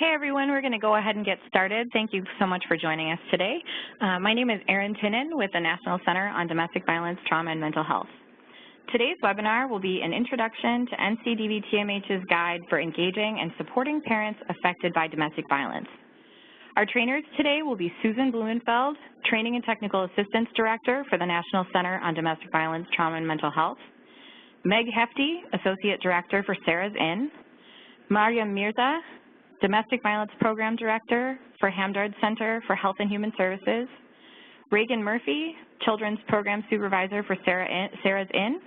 Hey everyone, we're going to go ahead and get started. Thank you so much for joining us today. My name is Erin Tinnen with the National Center on Domestic Violence, Trauma, and Mental Health. Today's webinar will be an introduction to NCDVTMH's guide for engaging and supporting parents affected by domestic violence. Our trainers today will be Susan Blumenfeld, Training and Technical Assistance Director for the National Center on Domestic Violence, Trauma, and Mental Health, Meg Hefty, Associate Director for Sarah's Inn, Maryam Mirza, Domestic Violence Program Director for Hamdard Center for Health and Human Services, Reagan Murphy, Children's Program Supervisor for Sarah's Inn,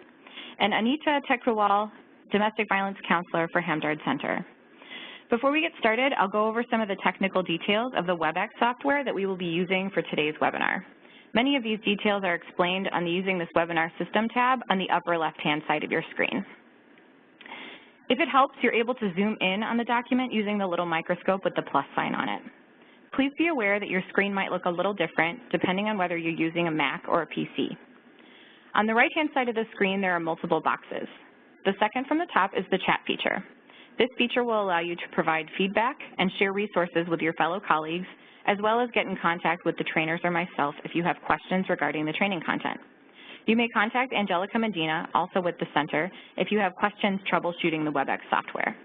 and Anita Tekrawal, Domestic Violence Counselor for Hamdard Center. Before we get started, I'll go over some of the technical details of the WebEx software that we will be using for today's webinar. Many of these details are explained on the Using this Webinar System tab on the upper left-hand side of your screen. If it helps, you're able to zoom in on the document using the little microscope with the plus sign on it. Please be aware that your screen might look a little different depending on whether you're using a Mac or a PC. On the right-hand side of the screen, there are multiple boxes. The second from the top is the chat feature. This feature will allow you to provide feedback and share resources with your fellow colleagues, as well as get in contact with the trainers or myself if you have questions regarding the training content. You may contact Angelica Medina, also with the center, if you have questions troubleshooting the WebEx software.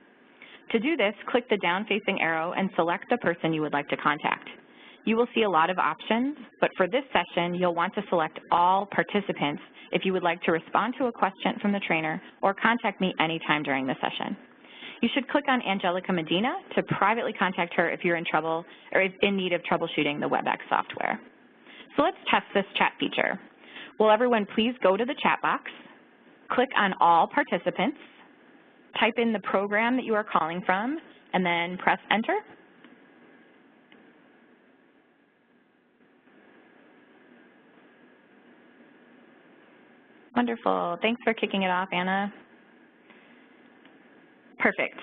To do this, click the down-facing arrow and select the person you would like to contact. You will see a lot of options, but for this session, you'll want to select all participants if you would like to respond to a question from the trainer or contact me anytime during the session. You should click on Angelica Medina to privately contact her if you're in trouble or in need of troubleshooting the WebEx software. So let's test this chat feature. Will everyone please go to the chat box, click on all participants, type in the program that you are calling from, and then press enter. Wonderful. Thanks for kicking it off, Anna. Perfect.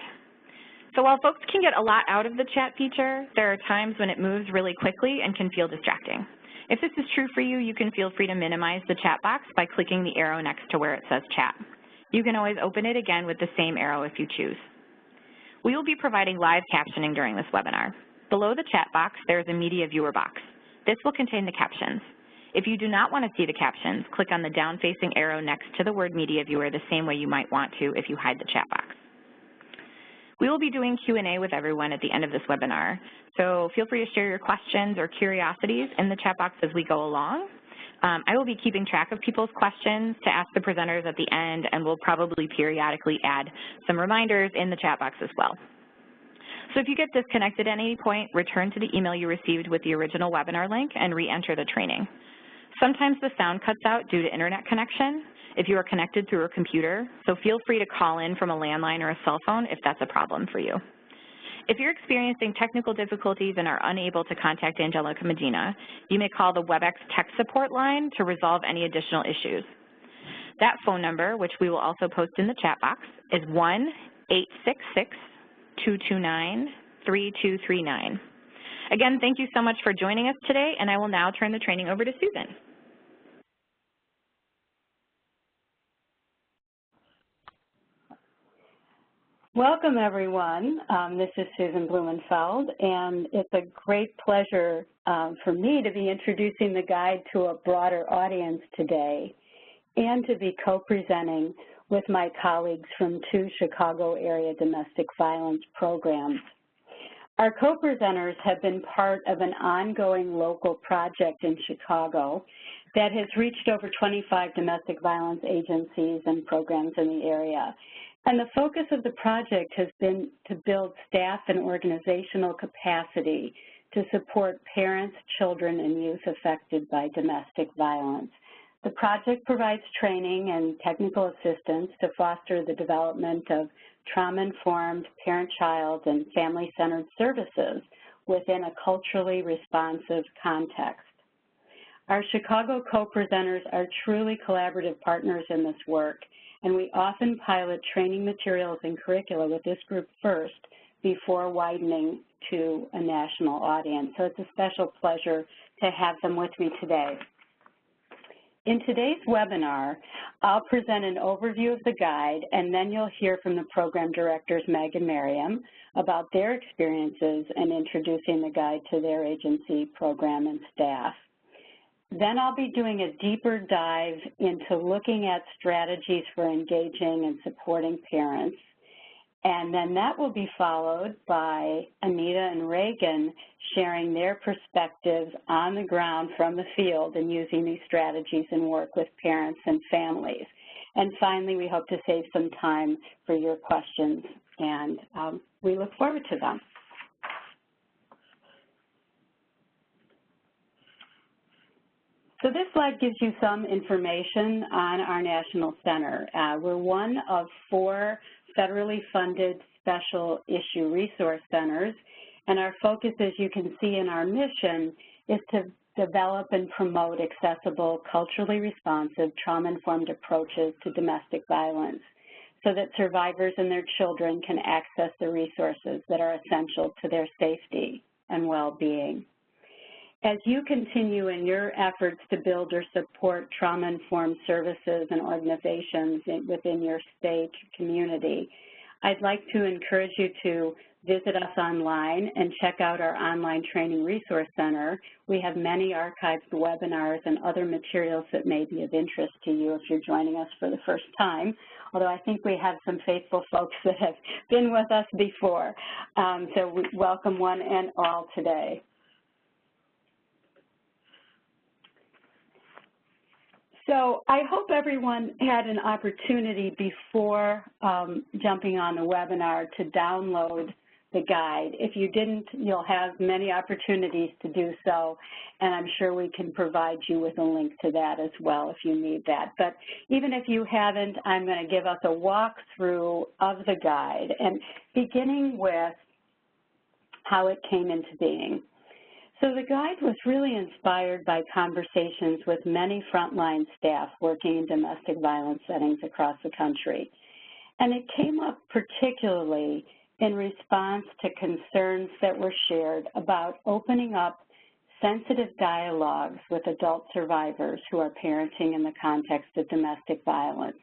So while folks can get a lot out of the chat feature, there are times when it moves really quickly and can feel distracting. If this is true for you, you can feel free to minimize the chat box by clicking the arrow next to where it says chat. You can always open it again with the same arrow if you choose. We will be providing live captioning during this webinar. Below the chat box, there is a media viewer box. This will contain the captions. If you do not want to see the captions, click on the down-facing arrow next to the word media viewer the same way you might want to if you hide the chat box. We will be doing Q&A with everyone at the end of this webinar, so feel free to share your questions or curiosities in the chat box as we go along. I will be keeping track of people's questions to ask the presenters at the end, and we'll probably periodically add some reminders in the chat box as well. So if you get disconnected at any point, return to the email you received with the original webinar link and re-enter the training. Sometimes the sound cuts out due to internet connection if you are connected through a computer, so feel free to call in from a landline or a cell phone if that's a problem for you. If you're experiencing technical difficulties and are unable to contact Angelica Medina, you may call the WebEx tech support line to resolve any additional issues. That phone number, which we will also post in the chat box, is 1-866-229-3239. Again, thank you so much for joining us today, and I will now turn the training over to Susan. Welcome, everyone. This is Susan Blumenfeld, and it's a great pleasure for me to be introducing the guide to a broader audience today and to be co-presenting with my colleagues from 2 Chicago area domestic violence programs. Our co-presenters have been part of an ongoing local project in Chicago that has reached over 25 domestic violence agencies and programs in the area. And the focus of the project has been to build staff and organizational capacity to support parents, children, and youth affected by domestic violence. The project provides training and technical assistance to foster the development of trauma-informed parent-child and family-centered services within a culturally responsive context. Our Chicago co-presenters are truly collaborative partners in this work, and we often pilot training materials and curricula with this group first before widening to a national audience. So it's a special pleasure to have them with me today. In today's webinar, I'll present an overview of the guide, and then you'll hear from the program directors, Meg and Miriam, about their experiences in introducing the guide to their agency, program, and staff. Then I'll be doing a deeper dive into looking at strategies for engaging and supporting parents. And then that will be followed by Anita and Reagan sharing their perspectives on the ground from the field and using these strategies and work with parents and families. And finally, we hope to save some time for your questions, and we look forward to them. So this slide gives you some information on our National Center. We're one of 4 federally funded special issue resource centers, and our focus, as you can see in our mission, is to develop and promote accessible, culturally responsive, trauma-informed approaches to domestic violence so that survivors and their children can access the resources that are essential to their safety and well-being. As you continue in your efforts to build or support trauma-informed services and organizations within your state community, I'd like to encourage you to visit us online and check out our online training resource center. We have many archived webinars and other materials that may be of interest to you if you're joining us for the first time, although I think we have some faithful folks that have been with us before. So we welcome one and all today. So I hope everyone had an opportunity before jumping on the webinar to download the guide. If you didn't, you'll have many opportunities to do so, and I'm sure we can provide you with a link to that as well if you need that. But even if you haven't, I'm going to give us a walkthrough of the guide, and beginning with how it came into being. So the guide was really inspired by conversations with many frontline staff working in domestic violence settings across the country. And it came up particularly in response to concerns that were shared about opening up sensitive dialogues with adult survivors who are parenting in the context of domestic violence.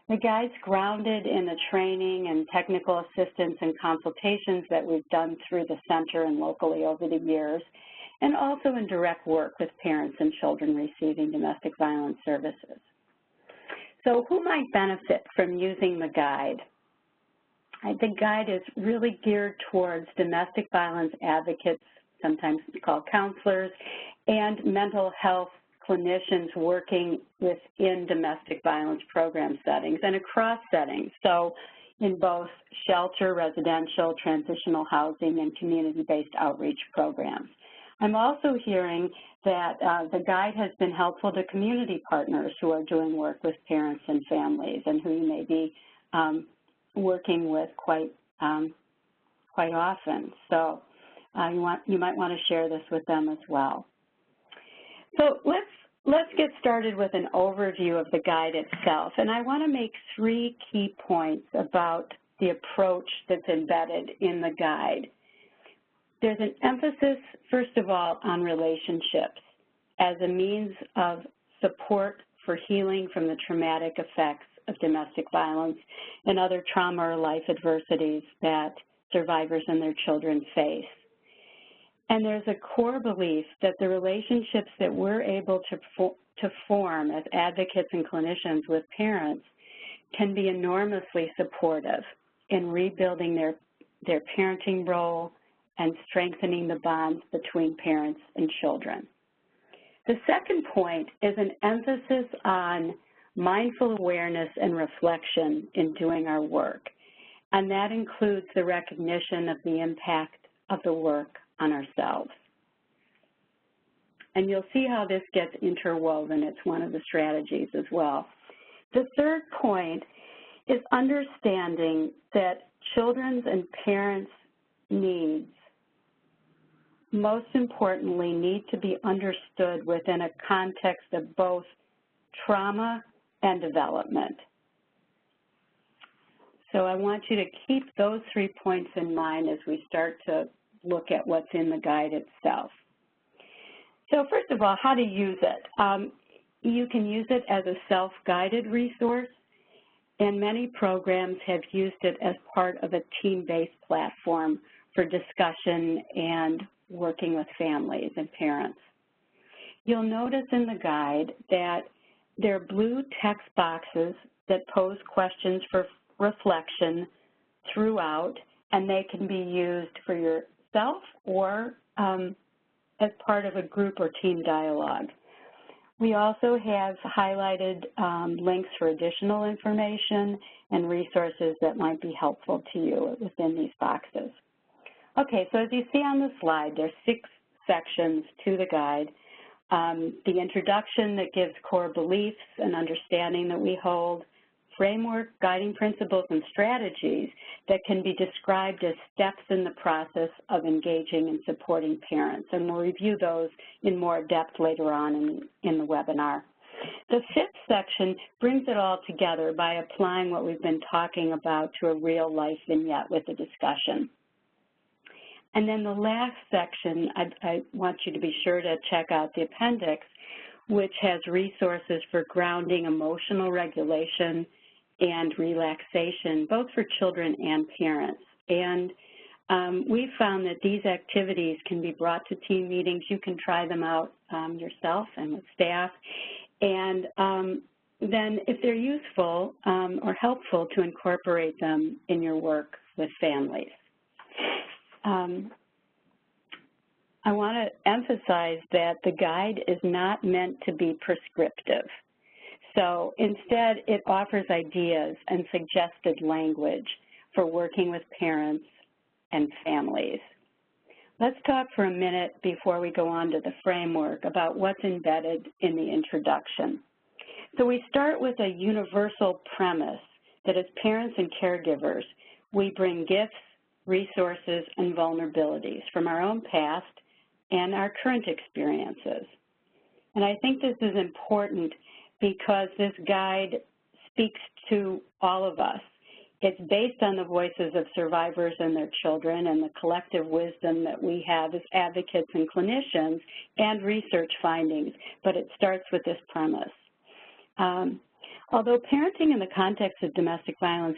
The guide's grounded in the training and technical assistance and consultations that we've done through the center and locally over the years, and also in direct work with parents and children receiving domestic violence services. So who might benefit from using the guide? The guide is really geared towards domestic violence advocates, sometimes called counselors, and mental health clinicians working within domestic violence program settings and across settings, so in both shelter, residential, transitional housing, and community-based outreach programs. I'm also hearing that the guide has been helpful to community partners who are doing work with parents and families and who you may be working with quite often. So you might want to share this with them as well. So let's get started with an overview of the guide itself. And I want to make 3 key points about the approach that's embedded in the guide. There's an emphasis, first of all, on relationships as a means of support for healing from the traumatic effects of domestic violence and other trauma or life adversities that survivors and their children face. And there's a core belief that the relationships that we're able to form as advocates and clinicians with parents can be enormously supportive in rebuilding their parenting role and strengthening the bonds between parents and children. The second point is an emphasis on mindful awareness and reflection in doing our work, and that includes the recognition of the impact of the work on ourselves. And you'll see how this gets interwoven. It's one of the strategies as well. The third point is understanding that children's and parents' needs, most importantly, need to be understood within a context of both trauma and development. So I want you to keep those 3 points in mind as we start to look at what's in the guide itself. So first of all, how to use it. You can use it as a self-guided resource, and many programs have used it as part of a team-based platform for discussion and working with families and parents. You'll notice in the guide that there are blue text boxes that pose questions for reflection throughout, and they can be used for yourself or as part of a group or team dialogue. We also have highlighted links for additional information and resources that might be helpful to you within these boxes. Okay, so as you see on the slide, there's 6 sections to the guide. The introduction that gives core beliefs and understanding that we hold, framework, guiding principles, and strategies that can be described as steps in the process of engaging and supporting parents. And we'll review those in more depth later on in the webinar. The 5th section brings it all together by applying what we've been talking about to a real-life vignette with a discussion. And then the last section, I want you to be sure to check out the appendix, which has resources for grounding emotional regulation and relaxation, both for children and parents. And we've found that these activities can be brought to team meetings. You can try them out yourself and with staff. And then if they're useful or helpful, to incorporate them in your work with families. I want to emphasize that the guide is not meant to be prescriptive. So instead, it offers ideas and suggested language for working with parents and families. Let's talk for a minute before we go on to the framework about what's embedded in the introduction. So we start with a universal premise that as parents and caregivers, we bring gifts, resources, and vulnerabilities from our own past and our current experiences. And I think this is important because this guide speaks to all of us. It's based on the voices of survivors and their children and the collective wisdom that we have as advocates and clinicians and research findings, but it starts with this premise. Although parenting in the context of domestic violence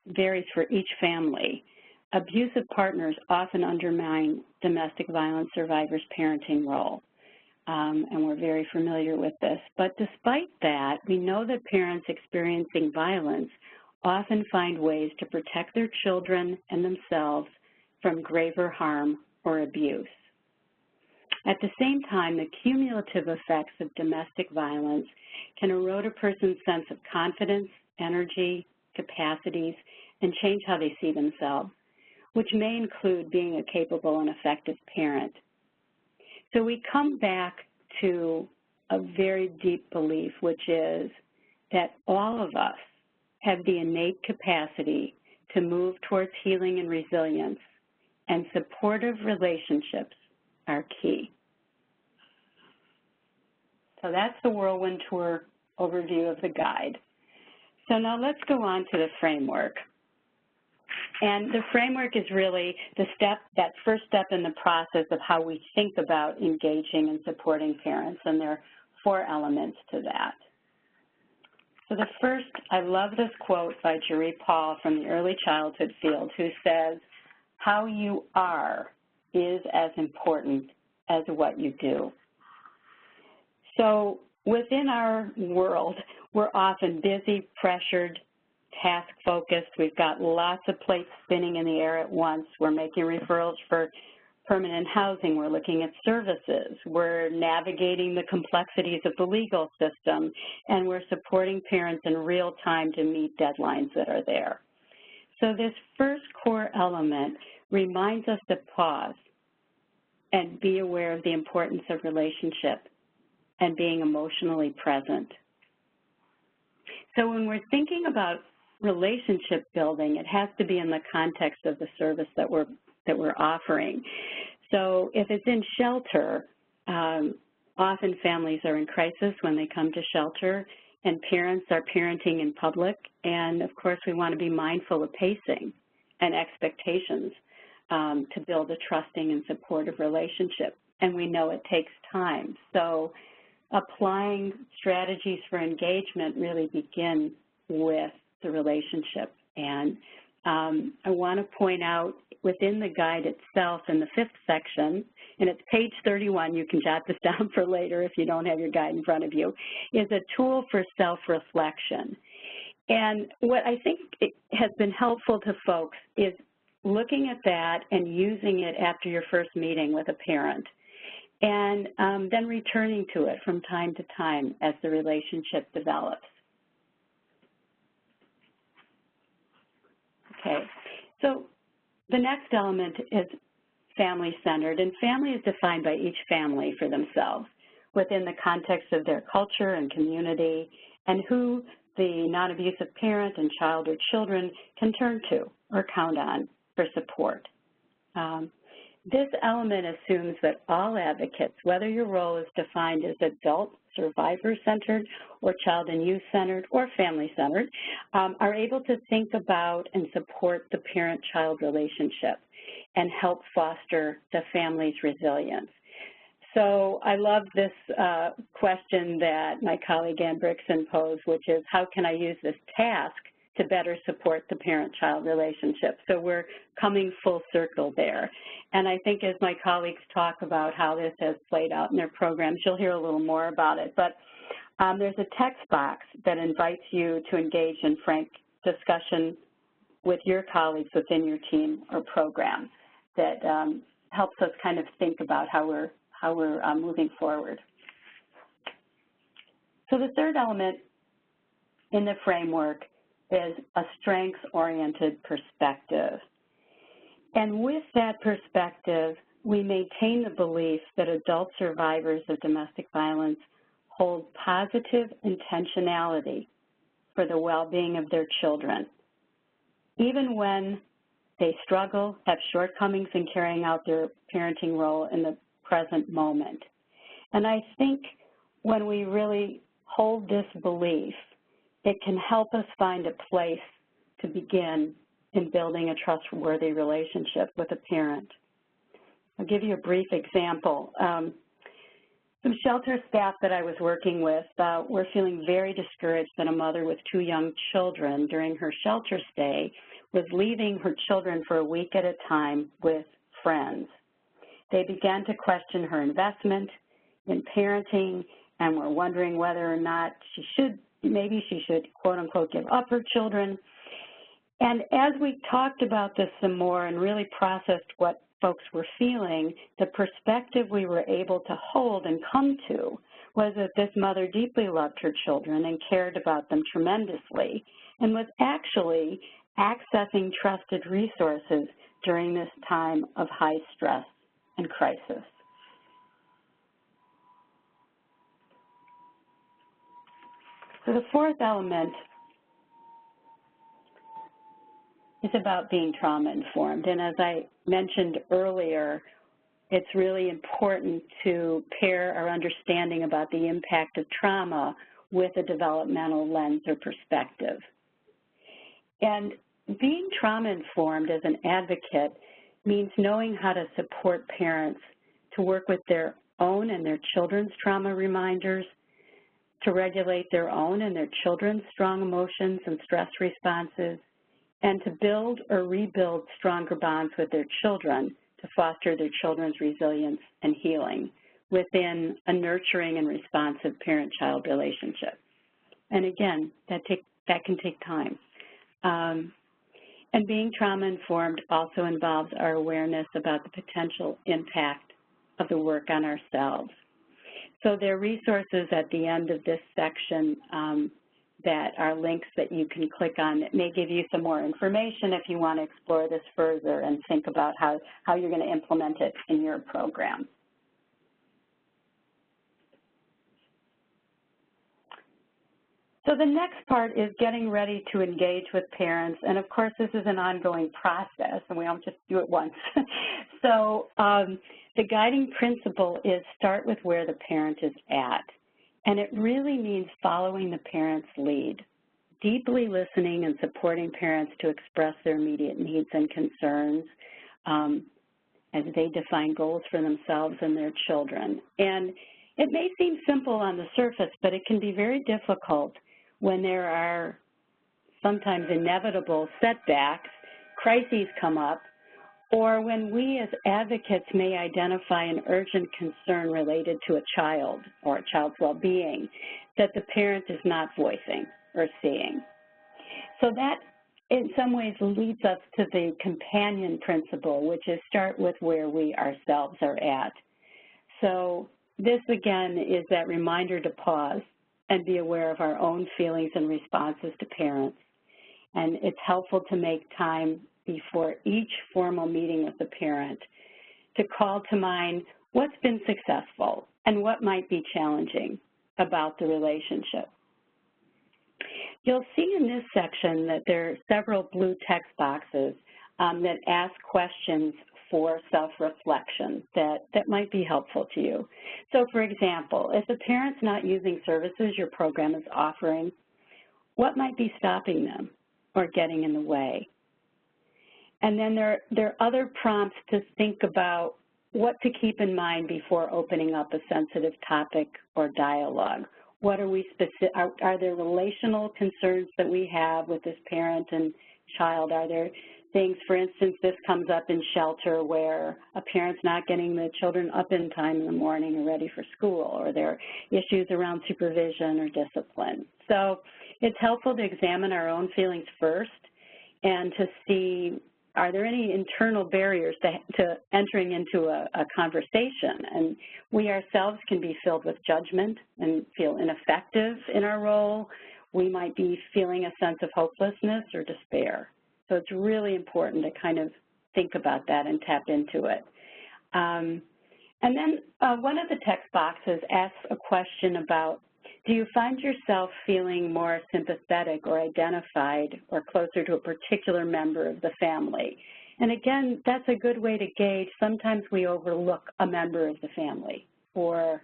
varies for each family, abusive partners often undermine domestic violence survivors' parenting role, and we're very familiar with this. But despite that, we know that parents experiencing violence often find ways to protect their children and themselves from graver harm or abuse. At the same time, the cumulative effects of domestic violence can erode a person's sense of confidence, energy, capacities, and change how they see themselves, which may include being a capable and effective parent. So we come back to a very deep belief, which is that all of us have the innate capacity to move towards healing and resilience, and supportive relationships are key. So that's the whirlwind tour overview of the guide. So now let's go on to the framework. And the framework is really that first step in the process of how we think about engaging and supporting parents, and there are 4 elements to that. So the first, I love this quote by Jerry Paul from the Early Childhood Field, who says, "How you are is as important as what you do." So within our world, we're often busy, pressured, task-focused. We've got lots of plates spinning in the air at once. We're making referrals for permanent housing. We're looking at services. We're navigating the complexities of the legal system, and we're supporting parents in real time to meet deadlines that are there. So this first core element reminds us to pause and be aware of the importance of relationship and being emotionally present. So when we're thinking about relationship building, it has to be in the context of the service that we're offering. So if it's in shelter, often families are in crisis when they come to shelter, and parents are parenting in public, and of course we want to be mindful of pacing and expectations to build a trusting and supportive relationship, and we know it takes time. So applying strategies for engagement really begin with the relationship. And I want to point out within the guide itself in the 5th section, and it's page 31, you can jot this down for later if you don't have your guide in front of you, is a tool for self-reflection. And what I think has been helpful to folks is looking at that and using it after your first meeting with a parent, and then returning to it from time to time as the relationship develops. Okay, so the next element is family-centered, and family is defined by each family for themselves within the context of their culture and community, and who the non-abusive parent and child or children can turn to or count on for support. This element assumes that all advocates, whether your role is defined as adult survivor-centered or child and youth-centered or family-centered, are able to think about and support the parent-child relationship and help foster the family's resilience. So I love this question that my colleague Ann Brickson posed, which is, how can I use this task to better support the parent-child relationship? So we're coming full circle there. And I think as my colleagues talk about how this has played out in their programs, you'll hear a little more about it. But there's a text box that invites you to engage in frank discussion with your colleagues within your team or program that helps us kind of think about how we're moving forward. So the third element in the framework is a strengths-oriented perspective. And with that perspective, we maintain the belief that adult survivors of domestic violence hold positive intentionality for the well-being of their children, even when they struggle, have shortcomings in carrying out their parenting role in the present moment. And I think when we really hold this belief, it can help us find a place to begin in building a trustworthy relationship with a parent. I'll give you a brief example. Some shelter staff that I was working with were feeling very discouraged that a mother with 2 young children during her shelter stay was leaving her children for a week at a time with friends. They began to question her investment in parenting and were wondering whether or not maybe she should, quote unquote, give up her children. And as we talked about this some more and really processed what folks were feeling, the perspective we were able to hold and come to was that this mother deeply loved her children and cared about them tremendously and was actually accessing trusted resources during this time of high stress and crisis. So the fourth element is about being trauma-informed. And as I mentioned earlier, it's really important to pair our understanding about the impact of trauma with a developmental lens or perspective. And being trauma-informed as an advocate means knowing how to support parents to work with their own and their children's trauma reminders, to regulate their own and their children's strong emotions and stress responses, and to build or rebuild stronger bonds with their children to foster their children's resilience and healing within a nurturing and responsive parent-child relationship. And again, that can take time. And being trauma-informed also involves our awareness about the potential impact of the work on ourselves. So there are resources at the end of this section that are links that you can click on that may give you some more information if you want to explore this further and think about how you're going to implement it in your program. So the next part is getting ready to engage with parents, and of course this is an ongoing process and we don't just do it once. So the guiding principle is start with where the parent is at, and it really means following the parent's lead, deeply listening and supporting parents to express their immediate needs and concerns as they define goals for themselves and their children. And It may seem simple on the surface, but it can be very difficult when there are sometimes inevitable setbacks, crises come up, or when we as advocates may identify an urgent concern related to a child or a child's well-being that the parent is not voicing or seeing. So that in some ways leads us to the companion principle, which is start with where we ourselves are at. So this again is that reminder to pause and be aware of our own feelings and responses to parents. And it's helpful to make time before each formal meeting with the parent to call to mind what's been successful and what might be challenging about the relationship. You'll see in this section that there are several blue text boxes that ask questions for self-reflection that might be helpful to you. So for example, if a parent's not using services your program is offering, what might be stopping them or getting in the way? And then there are other prompts to think about what to keep in mind before opening up a sensitive topic or dialogue. What are we are there relational concerns that we have with this parent and child? Are there things, for instance, this comes up in shelter where a parent's not getting the children up in time in the morning and ready for school, or there are issues around supervision or discipline. So it's helpful to examine our own feelings first and to see, are there any internal barriers to entering into a conversation? And we ourselves can be filled with judgment and feel ineffective in our role. We might be feeling a sense of hopelessness or despair. So it's really important to kind of think about that and tap into it. And then one of the text boxes asks a question about, do you find yourself feeling more sympathetic or identified or closer to a particular member of the family? And again, that's a good way to gauge. Sometimes we overlook a member of the family, or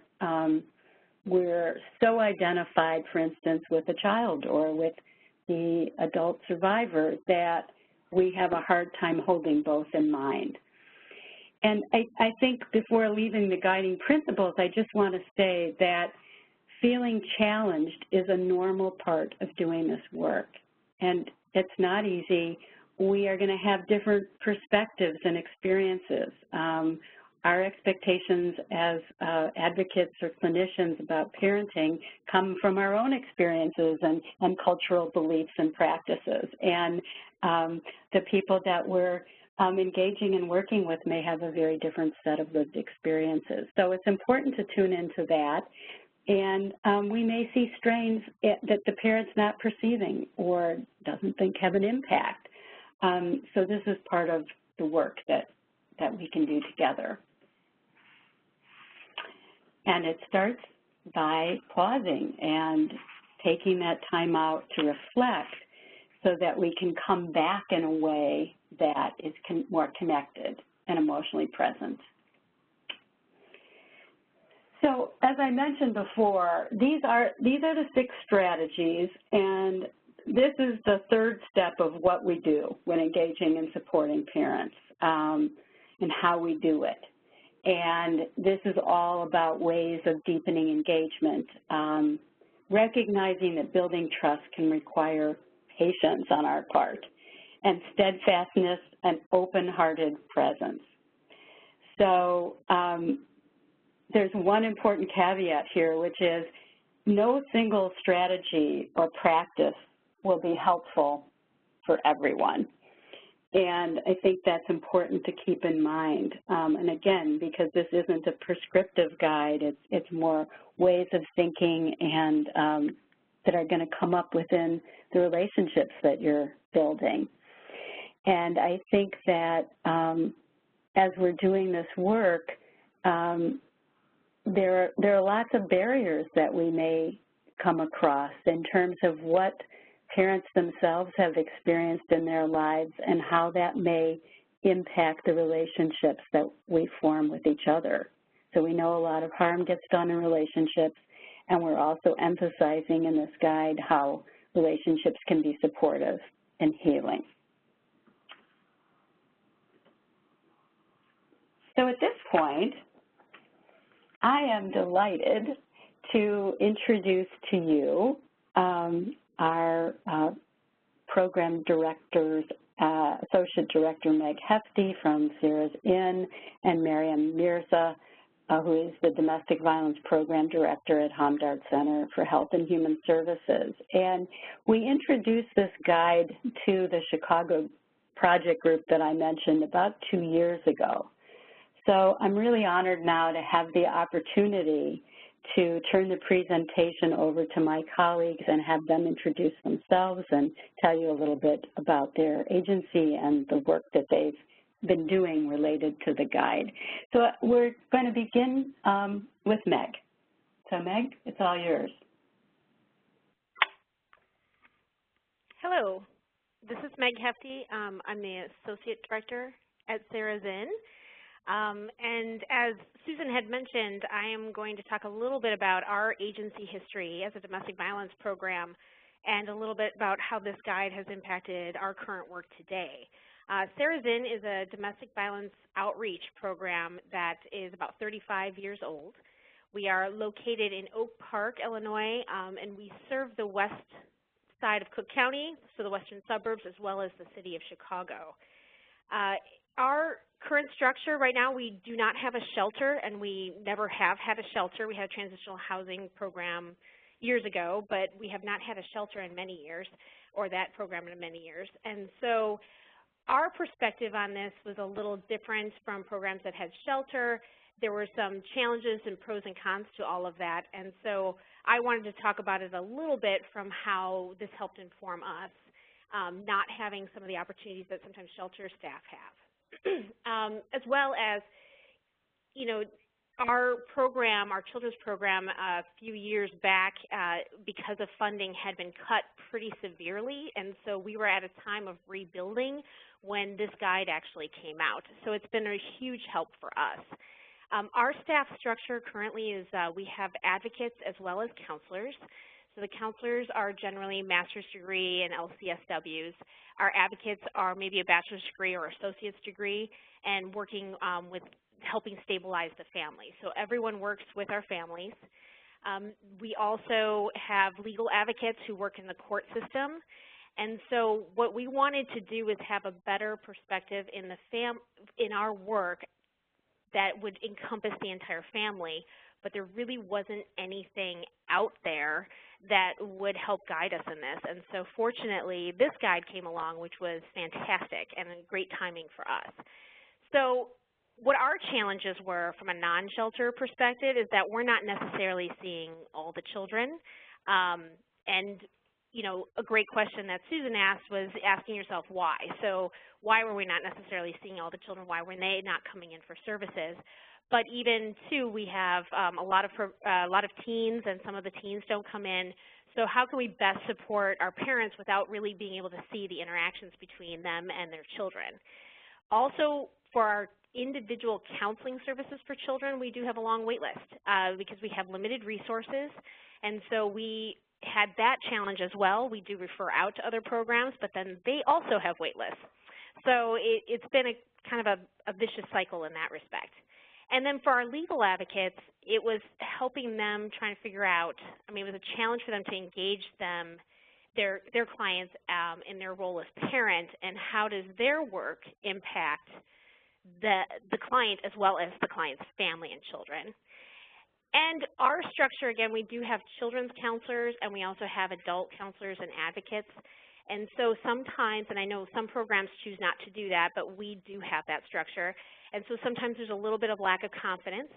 we're so identified, for instance, with a child or with the adult survivor that we have a hard time holding both in mind. And I think before leaving the guiding principles, I just want to say that feeling challenged is a normal part of doing this work, and it's not easy. We are going to have different perspectives and experiences. Our expectations as advocates or clinicians about parenting come from our own experiences and cultural beliefs and practices, and the people that we're engaging and working with may have a very different set of lived experiences. So it's important to tune into that. And we may see strains that the parent's not perceiving or doesn't think have an impact. So this is part of the work that we can do together. And it starts by pausing and taking that time out to reflect so that we can come back in a way that is more connected and emotionally present. So as I mentioned before, these are the 6 strategies, and this is the third step of what we do when engaging and supporting parents and how we do it. And this is all about ways of deepening engagement, recognizing that building trust can require patience on our part, and steadfastness and open-hearted presence. So there's one important caveat here, which is no single strategy or practice will be helpful for everyone. And I think that's important to keep in mind. And again, because this isn't a prescriptive guide, it's more ways of thinking and that are going to come up within the relationships that you're building. And I think that as we're doing this work, there are lots of barriers that we may come across in terms of what parents themselves have experienced in their lives and how that may impact the relationships that we form with each other. So we know a lot of harm gets done in relationships, and we're also emphasizing in this guide how relationships can be supportive and healing. So at this point, I am delighted to introduce to you our program directors, Associate Director Meg Hefty from Sarah's Inn, and Mariam Mirza, who is the Domestic Violence Program Director at Hamdard Center for Health and Human Services. And we introduced this guide to the Chicago project group that I mentioned about 2 years ago. So I'm really honored now to have the opportunity to turn the presentation over to my colleagues and have them introduce themselves and tell you a little bit about their agency and the work that they've been doing related to the guide. So we're going to begin with Meg. So Meg, it's all yours. Hello, this is Meg Hefty. I'm the Associate Director at Sarah's Inn. And as Susan had mentioned, I am going to talk a little bit about our agency history as a domestic violence program and a little bit about how this guide has impacted our current work today. Sarah's Inn is a domestic violence outreach program that is about 35 years old. We are located in Oak Park, Illinois, and we serve the west side of Cook County, so the western suburbs, as well as the city of Chicago. Our current structure right now, we do not have a shelter, and we never have had a shelter. We had a transitional housing program years ago, but we have not had a shelter in many years, or that program in many years. And so our perspective on this was a little different from programs that had shelter. There were some challenges and pros and cons to all of that, and so I wanted to talk about it a little bit from how this helped inform us, not having some of the opportunities that sometimes shelter staff have. As well as, you know, our program, our children's program, a few years back, because of funding, had been cut pretty severely, and so we were at a time of rebuilding when this guide actually came out. So it's been a huge help for us. Our staff structure currently is we have advocates as well as counselors. So the counselors are generally master's degree and LCSWs. Our advocates are maybe a bachelor's degree or associate's degree and working with helping stabilize the family. So everyone works with our families. We also have legal advocates who work in the court system. And so what we wanted to do is have a better perspective in our work that would encompass the entire family, but there really wasn't anything out there that would help guide us in this. And so fortunately, this guide came along, which was fantastic and great timing for us. So what our challenges were from a non-shelter perspective is that we're not necessarily seeing all the children. And you know, a great question that Susan asked was asking yourself why. So why were we not necessarily seeing all the children? Why were they not coming in for services? But even, too, we have a lot of teens, and some of the teens don't come in. So how can we best support our parents without really being able to see the interactions between them and their children? Also, for our individual counseling services for children, we do have a long wait list because we have limited resources. And so we had that challenge as well. We do refer out to other programs, but then they also have wait lists. So it's been a kind of a vicious cycle in that respect. And then for our legal advocates, it was helping them trying to figure out, I mean, it was a challenge for them to engage their clients in their role as parent, and how does their work impact the client as well as the client's family and children. And our structure, again, we do have children's counselors, and we also have adult counselors and advocates. And so sometimes, and I know some programs choose not to do that, but we do have that structure. And so sometimes there's a little bit of lack of confidence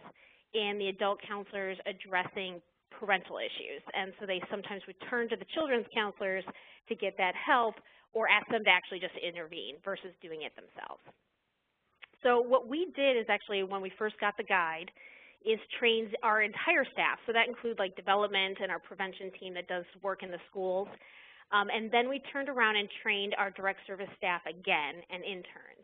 in the adult counselors addressing parental issues. And so they sometimes would turn to the children's counselors to get that help, or ask them to actually just intervene versus doing it themselves. So what we did is actually, when we first got the guide, is trained our entire staff. So that includes like development and our prevention team that does work in the schools. And then we turned around and trained our direct service staff again and interns.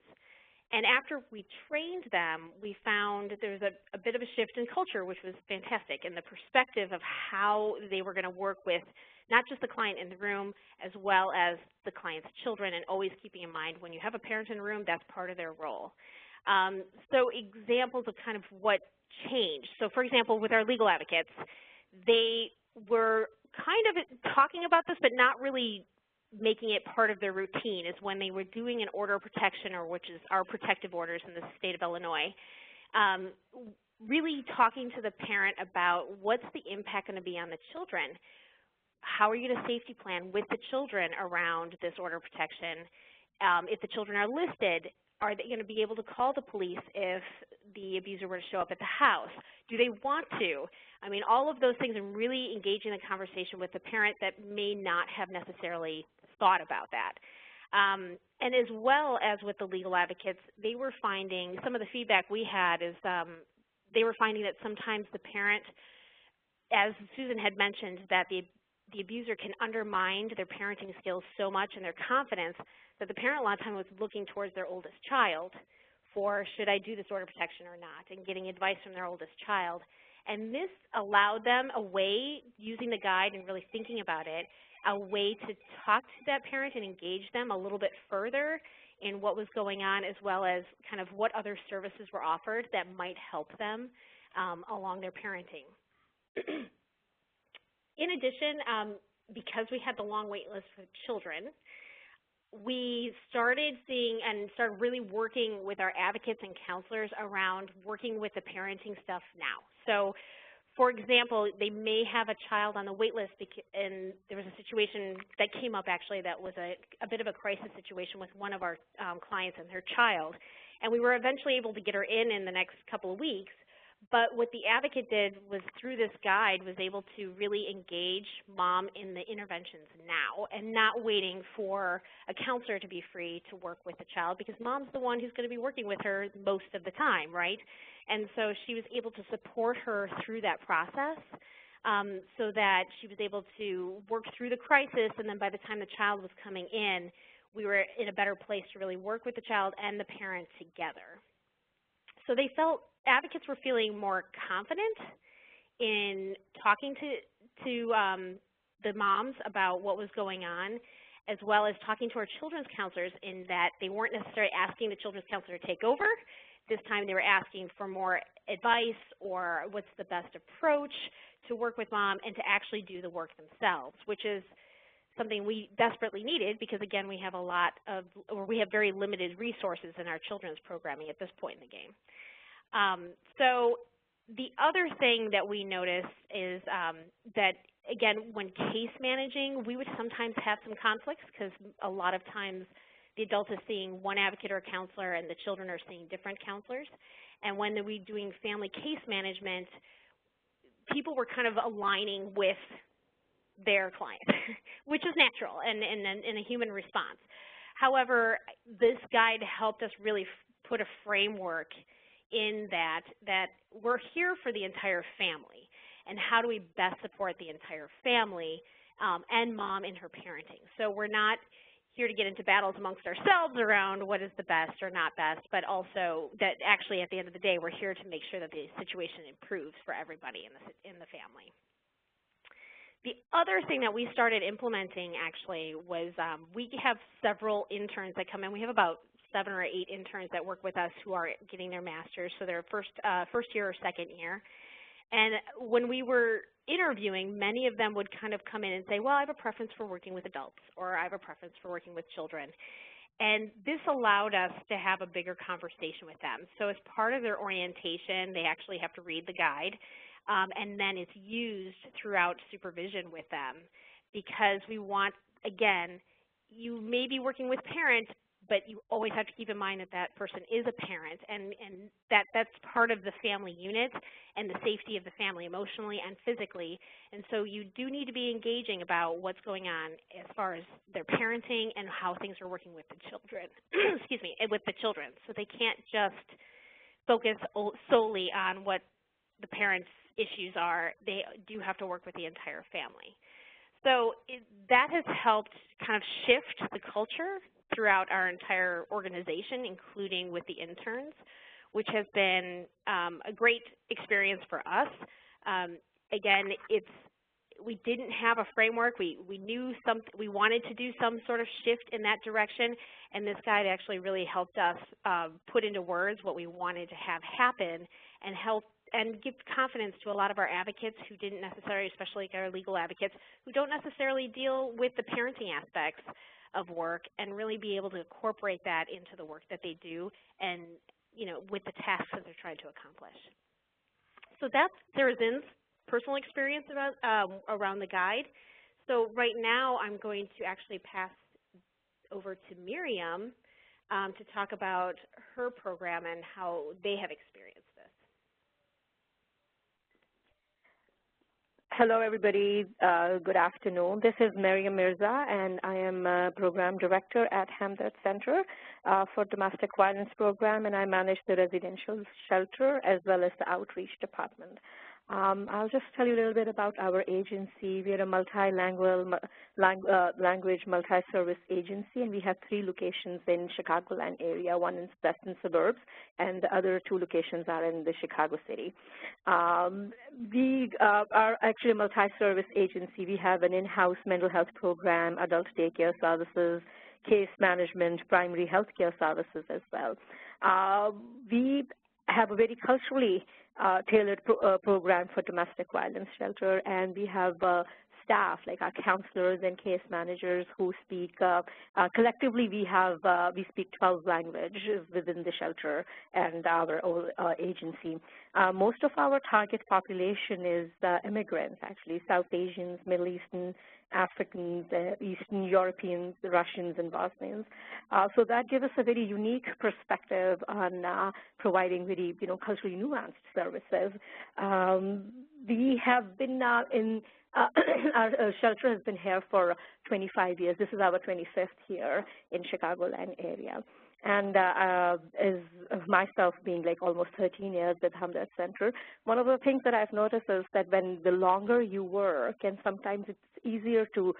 And after we trained them, we found there was a bit of a shift in culture, which was fantastic, in the perspective of how they were going to work with not just the client in the room, as well as the client's children, and always keeping in mind when you have a parent in the room, that's part of their role. So examples of kind of what changed. So for example, with our legal advocates, they were kind of talking about this, but not really making it part of their routine, is when they were doing an order of protection, or which is our protective orders in the state of Illinois, really talking to the parent about what's the impact going to be on the children. How are you going to safety plan with the children around this order of protection? If the children are listed, are they going to be able to call the police if the abuser were to show up at the house? Do they want to? I mean, all of those things, and really engaging in the conversation with the parent that may not have necessarily thought about that. And as well as with the legal advocates, they were finding, some of the feedback we had is they were finding that sometimes the parent, as Susan had mentioned, that the abuser can undermine their parenting skills so much and their confidence that the parent a lot of time was looking towards their oldest child for, should I do this order of protection or not, and getting advice from their oldest child. And this allowed them a way, using the guide and really thinking about it, a way to talk to that parent and engage them a little bit further in what was going on, as well as kind of what other services were offered that might help them along their parenting. In addition, because we had the long wait list for children, we started seeing and started really working with our advocates and counselors around working with the parenting stuff now. So, for example, they may have a child on the wait list, and there was a situation that came up actually that was a bit of a crisis situation with one of our clients and her child. And we were eventually able to get her in the next couple of weeks. But what the advocate did was, through this guide, was able to really engage mom in the interventions now and not waiting for a counselor to be free to work with the child, because mom's the one who's going to be working with her most of the time, right? And so she was able to support her through that process so that she was able to work through the crisis, and then by the time the child was coming in, we were in a better place to really work with the child and the parent together. So they felt, advocates were feeling more confident in talking to the moms about what was going on, as well as talking to our children's counselors, in that they weren't necessarily asking the children's counselor to take over. This time they were asking for more advice, or what's the best approach to work with mom, and to actually do the work themselves, which is something we desperately needed, because again, we have we have very limited resources in our children's programming at this point in the game. So the other thing that we noticed is that, again, when case managing, we would sometimes have some conflicts, because a lot of times the adult is seeing one advocate or a counselor and the children are seeing different counselors. And when we're doing family case management, people were kind of aligning with their client, which is natural and a human response. However, this guide helped us really put a framework in that we're here for the entire family, and how do we best support the entire family and mom in her parenting. So we're not here to get into battles amongst ourselves around what is the best or not best, but also that actually at the end of the day, we're here to make sure that the situation improves for everybody in the family. The other thing that we started implementing actually was we have several interns that come in. We have about 7 or 8 interns that work with us who are getting their master's, so they're first year or second year. And when we were interviewing, many of them would kind of come in and say, well, I have a preference for working with adults, or I have a preference for working with children. And this allowed us to have a bigger conversation with them. So as part of their orientation, they actually have to read the guide, and then it's used throughout supervision with them, because we want, again, you may be working with parents, but you always have to keep in mind that that person is a parent, and that's part of the family unit and the safety of the family emotionally and physically. And so you do need to be engaging about what's going on as far as their parenting and how things are working with the children, excuse me, with the children. So they can't just focus solely on what the parents' issues are. They do have to work with the entire family. So that has helped kind of shift the culture throughout our entire organization, including with the interns, which has been a great experience for us. Again, we didn't have a framework. We knew we wanted to do some sort of shift in that direction, and this guide actually really helped us put into words what we wanted to have happen and give confidence to a lot of our advocates who didn't necessarily, especially our legal advocates, who don't necessarily deal with the parenting aspects of work, and really be able to incorporate that into the work that they do and, with the tasks that they're trying to accomplish. So that's Sarah Zinn's personal experience around the guide. So right now I'm going to actually pass over to Miriam to talk about her program and how they have experienced this. Hello, everybody. Good afternoon. This is Miriam Mirza, and I am a Program Director at Hamdard Center for Domestic Violence Program, and I manage the residential shelter as well as the outreach department. I'll just tell you a little bit about our agency. We are a multilingual, language multi-service agency, and we have 3 locations in Chicagoland area, one in western suburbs, and the other 2 locations are in the Chicago city. We are actually a multi-service agency. We have an in-house mental health program, adult daycare services, case management, primary health care services as well. We have a very culturally tailored program for domestic violence shelter, and we have staff like our counselors and case managers who speak collectively. We speak 12 languages within the shelter and our agency. Most of our target population is immigrants, actually, South Asians, Middle Eastern, Africans, Eastern Europeans, Russians, and Bosnians. So that gives us a very unique perspective on providing very, culturally nuanced services. We have been our shelter has been here for 25 years. This is our 25th year in Chicagoland area. And as myself being like almost 13 years with Hamdard Center, one of the things that I've noticed is that when the longer you work, and sometimes it's easier to,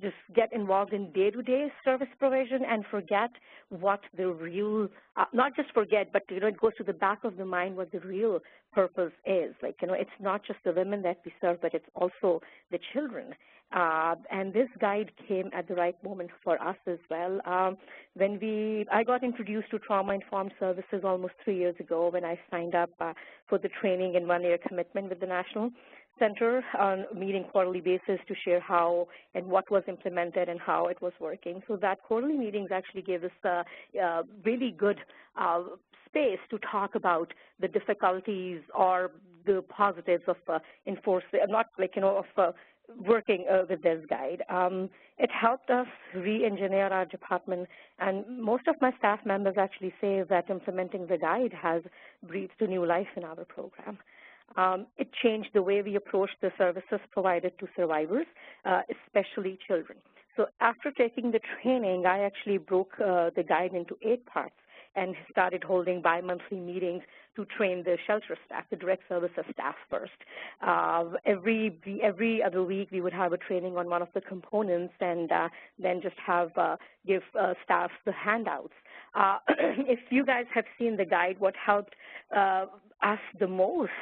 just get involved in day-to-day service provision and forget what the real, not just forget, but, it goes to the back of the mind what the real purpose is. Like, it's not just the women that we serve, but it's also the children. And this guide came at the right moment for us as well. I got introduced to trauma-informed services almost 3 years ago when I signed up for the training and 1-year commitment with the National Center on meeting quarterly basis to share how and what was implemented and how it was working. So that quarterly meetings actually gave us a really good space to talk about the difficulties or the positives of enforcing, not like, of working with this guide. It helped us re-engineer our department, and most of my staff members actually say that implementing the guide has breathed a new life in our program. It changed the way we approach the services provided to survivors, especially children. So after taking the training, I actually broke the guide into 8 parts and started holding bi-monthly meetings to train the shelter staff, the direct services staff first. Every other week, we would have a training on one of the components and then just give staff the handouts. If you guys have seen the guide, what helped us the most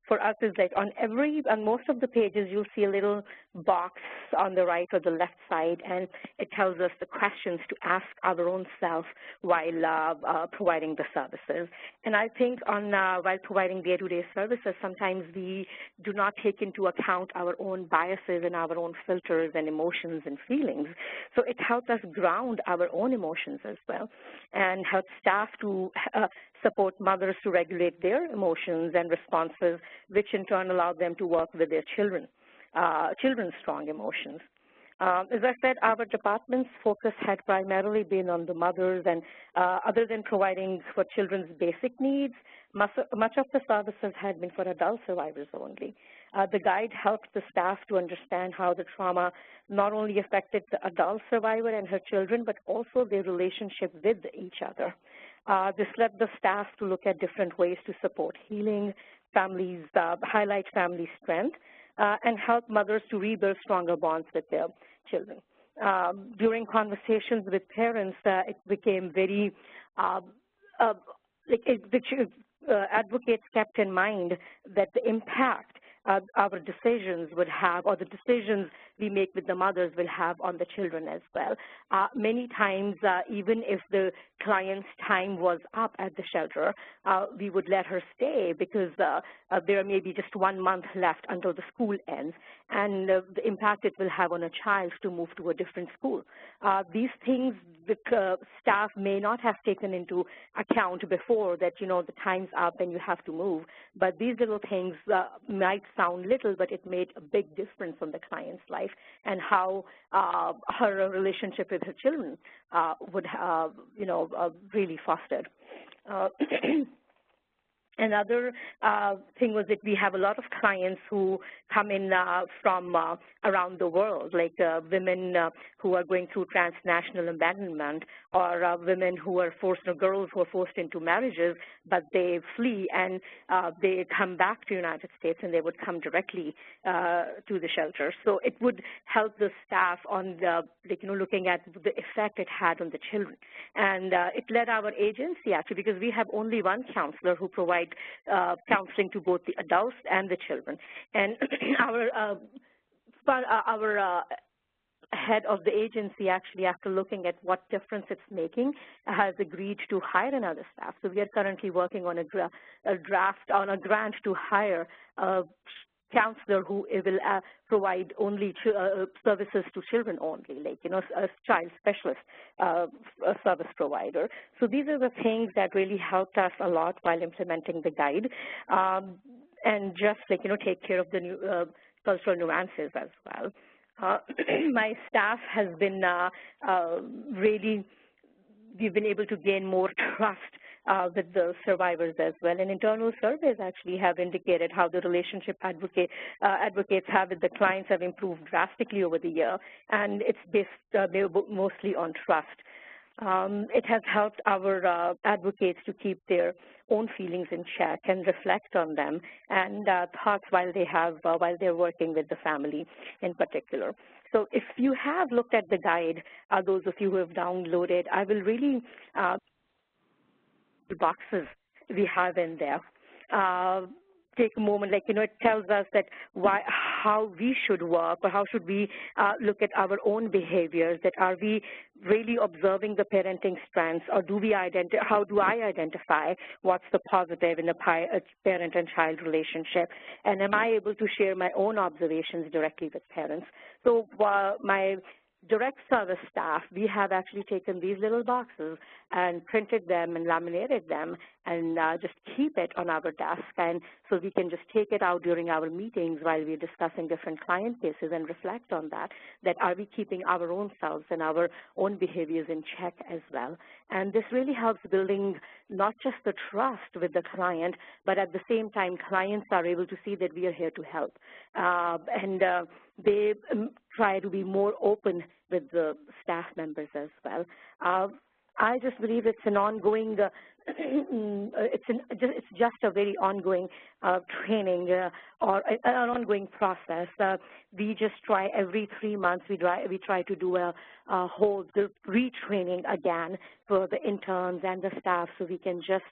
for us is like on most of the pages, you'll see a little box on the right or the left side, and it tells us the questions to ask our own self while providing the services. And I think while providing day-to-day services, sometimes we do not take into account our own biases and our own filters and emotions and feelings. So it helped us ground our own emotions as well and help staff to support mothers to regulate their emotions and responses, which in turn allowed them to work with their children's strong emotions. As I said, our department's focus had primarily been on the mothers, and other than providing for children's basic needs, much of the services had been for adult survivors only. The guide helped the staff to understand how the trauma not only affected the adult survivor and her children, but also their relationship with each other. This led the staff to look at different ways to support healing, families, highlight family strength, and help mothers to rebuild stronger bonds with their children. During conversations with parents, it became very, advocates kept in mind that the impact our decisions would have, or the decisions we make with the mothers will have on the children as well. Many times, even if the client's time was up at the shelter, we would let her stay because there may be just 1 month left until the school ends, and the impact it will have on a child to move to a different school. These things the staff may not have taken into account before, that, you know, the time's up and you have to move, but these little things might sound little, but it made a big difference on the client's life and how her relationship with her children would have, you know, really fostered. Another thing was that we have a lot of clients who come in from around the world, like women who are going through transnational abandonment, or women who are forced, or girls who are forced into marriages, but they flee and they come back to the United States, and they would come directly to the shelter. So it would help the staff on the, like, you know, looking at the effect it had on the children. And it led our agency, actually, because we have only one counselor who provides counseling to both the adults and the children. And our head of the agency, actually, after looking at what difference it's making, has agreed to hire another staff. So we are currently working on a grant to hire a counselor who will provide only services to children only, like, you know, a child specialist a service provider. So these are the things that really helped us a lot while implementing the guide, and just, like, you know, take care of the new, cultural nuances as well. My staff has been really, we've been able to gain more trust with the survivors as well. And internal surveys actually have indicated how the relationship advocates have with the clients have improved drastically over the year, and it's based mostly on trust. It has helped our advocates to keep their own feelings in check and reflect on them and thoughts while they're working with the family in particular. So if you have looked at the guide, those of you who have downloaded, I will really the boxes we have in there. Take a moment, like, you know, it tells us that how we should work, or how should we look at our own behaviors, that are we really observing the parenting strengths, or how do I identify what's the positive in the parent and child relationship, and am I able to share my own observations directly with parents? So my direct service staff, we have actually taken these little boxes and printed them and laminated them and just keep it on our desk, and so we can just take it out during our meetings while we're discussing different client cases and reflect on that are we keeping our own selves and our own behaviors in check as well. And this really helps building not just the trust with the client, but at the same time clients are able to see that we are here to help. And they try to be more open with the staff members as well. I just believe it's an ongoing, it's just a very ongoing training or an ongoing process. We just try every 3 months, we try to do a whole retraining again for the interns and the staff, so we can just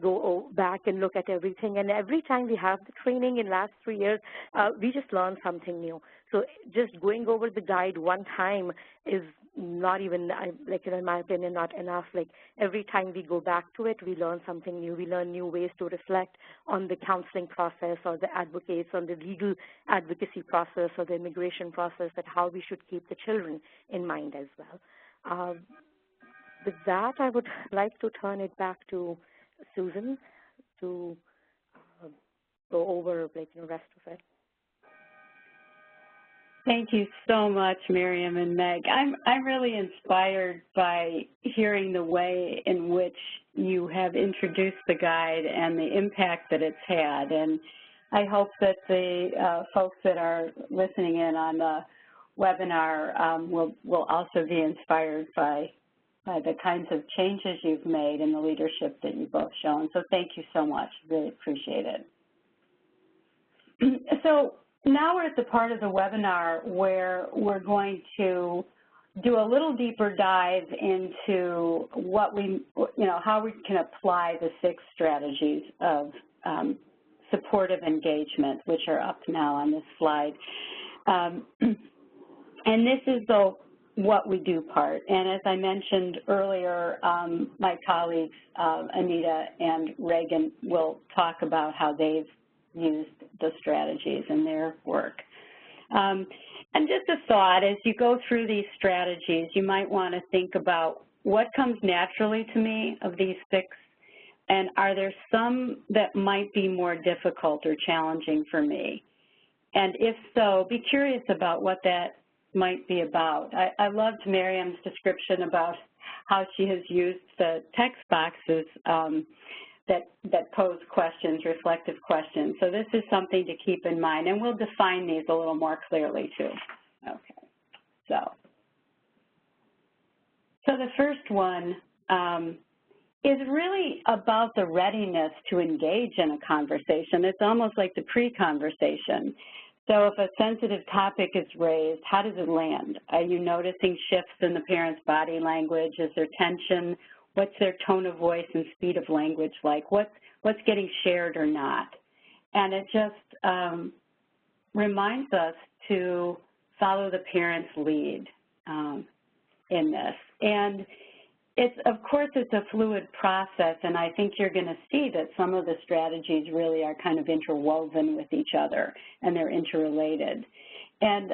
go back and look at everything. And every time we have the training in last 3 years, we just learn something new. So just going over the guide one time is not even, like, in my opinion, not enough. Like, every time we go back to it, we learn something new. We learn new ways to reflect on the counseling process, or the advocates, on the legal advocacy process, or the immigration process, that how we should keep the children in mind as well. With that, I would like to turn it back to Susan to go over, like, the rest of it. Thank you so much, Miriam and Meg. I'm really inspired by hearing the way in which you have introduced the guide and the impact that it's had. And I hope that the folks that are listening in on the webinar will also be inspired by the kinds of changes you've made and the leadership that you've both shown. So thank you so much. Really appreciate it. So now we're at the part of the webinar where we're going to do a little deeper dive into what how we can apply the 6 strategies of supportive engagement, which are up now on this slide. And this is the what we do part. And as I mentioned earlier, my colleagues Anita and Reagan will talk about how they've used the strategies in their work. And just a thought, as you go through these strategies, you might want to think about what comes naturally to me of these 6, and are there some that might be more difficult or challenging for me? And if so, be curious about what that might be about. I loved Miriam's description about how she has used the text boxes that pose questions, reflective questions. So this is something to keep in mind, and we'll define these a little more clearly too. Okay, so the first one is really about the readiness to engage in a conversation. It's almost like the pre-conversation. So if a sensitive topic is raised, how does it land? Are you noticing shifts in the parent's body language? Is there tension? What's their tone of voice and speed of language like? What's getting shared or not? And it just reminds us to follow the parent's lead in this. And of course, it's a fluid process, and I think you're going to see that some of the strategies really are kind of interwoven with each other, and they're interrelated. And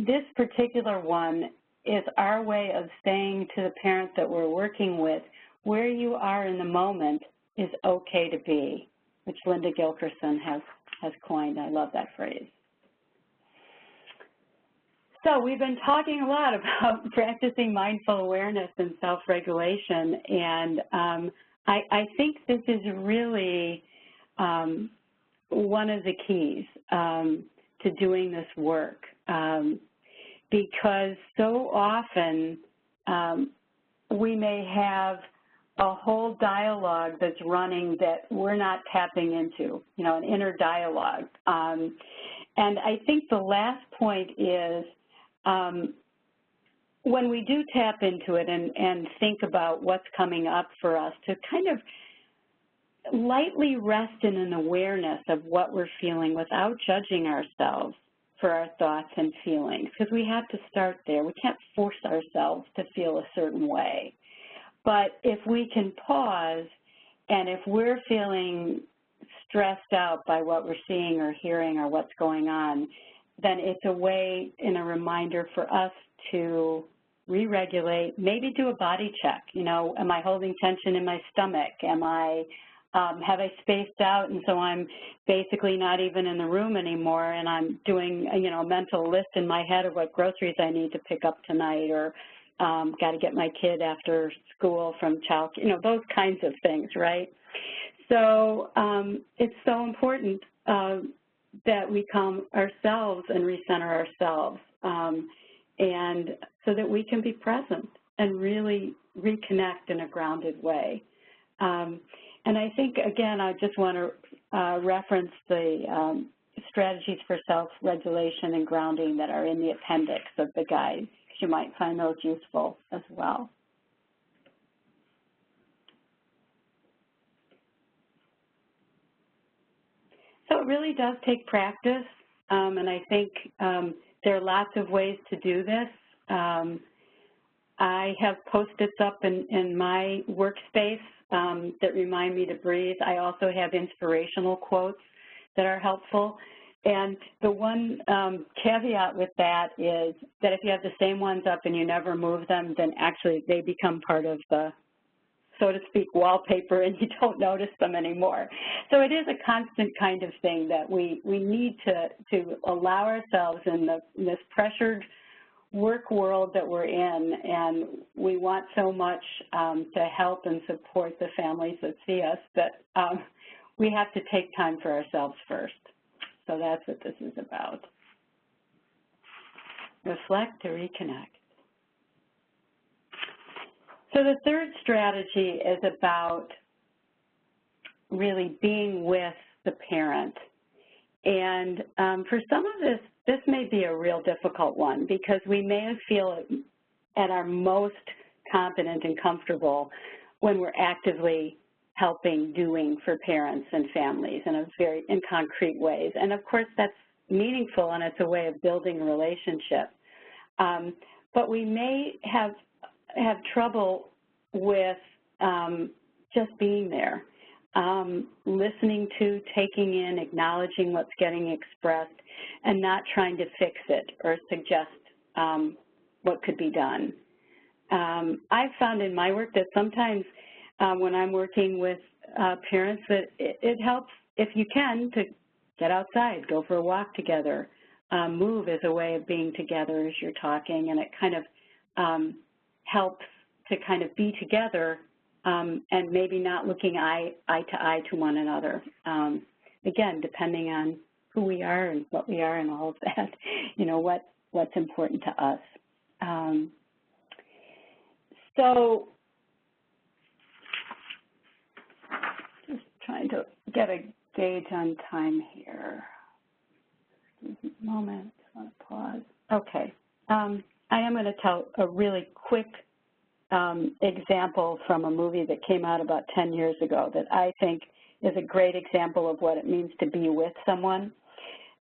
this particular one is our way of saying to the parents that we're working with, where you are in the moment is okay to be, which Linda Gilkerson has coined. I love that phrase. So we've been talking a lot about practicing mindful awareness and self-regulation, and I think this is really one of the keys to doing this work, because so often we may have a whole dialogue that's running that we're not tapping into, an inner dialogue. And I think the last point is, when we do tap into it and think about what's coming up for us, to kind of lightly rest in an awareness of what we're feeling without judging ourselves for our thoughts and feelings, because we have to start there. We can't force ourselves to feel a certain way. But if we can pause, and if we're feeling stressed out by what we're seeing or hearing or what's going on, then it's a way and a reminder for us to re-regulate, maybe do a body check. Am I holding tension in my stomach? Have I spaced out, and so I'm basically not even in the room anymore, and I'm doing a mental list in my head of what groceries I need to pick up tonight, or got to get my kid after school from child, those kinds of things, right? So it's so important that we calm ourselves and recenter ourselves, and so that we can be present and really reconnect in a grounded way. And I think, again, I just want to reference the strategies for self-regulation and grounding that are in the appendix of the guide, because you might find those useful as well. So it really does take practice, and I think there are lots of ways to do this. I have Post-its up in my workspace that remind me to breathe. I also have inspirational quotes that are helpful. And the one caveat with that is that if you have the same ones up and you never move them, then actually they become part of the, so to speak, wallpaper, and you don't notice them anymore. So it is a constant kind of thing that we need to allow ourselves in this pressured work world that we're in, and we want so much to help and support the families that see us that we have to take time for ourselves first. So that's what this is about. Reflect to reconnect. So the third strategy is about really being with the parent. And for some of this may be a real difficult one, because we may feel at our most competent and comfortable when we're actively helping, doing for parents and families in concrete ways. And of course, that's meaningful and it's a way of building a relationship. But we may have trouble with just being there, listening to, taking in, acknowledging what's getting expressed, and not trying to fix it or suggest what could be done. I've found in my work that sometimes when I'm working with parents that it helps, if you can, to get outside, go for a walk together. Move as a way of being together as you're talking, and it kind of helps to kind of be together and maybe not looking eye to eye to one another. Again, depending on who we are and what we are and all of that, you know, what's important to us. So just trying to get a gauge on time here. Moment, I want to pause. Okay, I am going to tell a really quick example from a movie that came out about 10 years ago that I think is a great example of what it means to be with someone.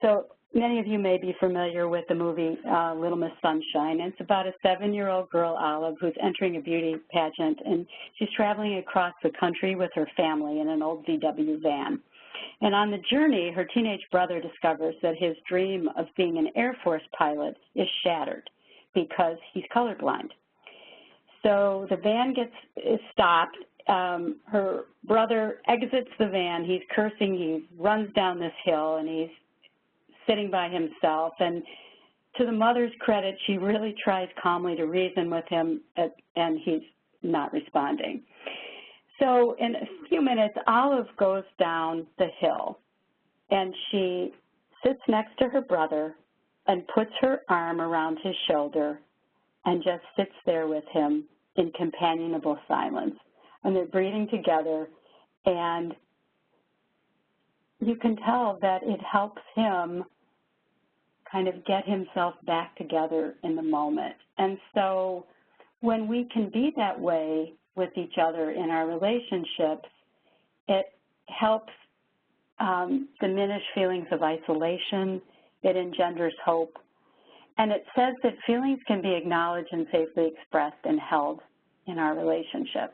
So many of you may be familiar with the movie Little Miss Sunshine. It's about a 7-year-old girl, Olive, who's entering a beauty pageant, and she's traveling across the country with her family in an old VW van. And on the journey, her teenage brother discovers that his dream of being an Air Force pilot is shattered because he's colorblind. So the van is stopped. Her brother exits the van. He's cursing. He runs down this hill, and he's sitting by himself. And to the mother's credit, she really tries calmly to reason with him, and he's not responding. So in a few minutes, Olive goes down the hill, and she sits next to her brother and puts her arm around his shoulder and just sits there with him in companionable silence. And they're breathing together, and you can tell that it helps him kind of get himself back together in the moment. And so when we can be that way with each other in our relationships, it helps diminish feelings of isolation. It engenders hope. And it says that feelings can be acknowledged and safely expressed and held in our relationship.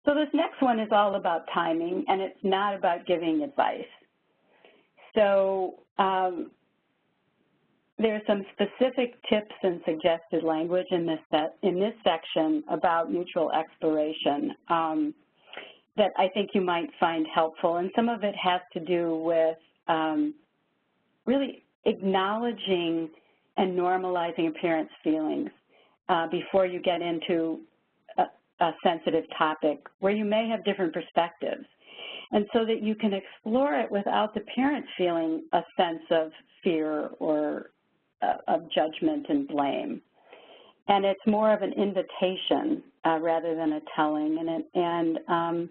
So this next one is all about timing, and it's not about giving advice. So there's some specific tips and suggested language in this section about mutual exploration that I think you might find helpful. And some of it has to do with really acknowledging and normalizing a parent's feelings before you get into a sensitive topic where you may have different perspectives. And so that you can explore it without the parent feeling a sense of fear or of judgment and blame. And it's more of an invitation rather than a telling. And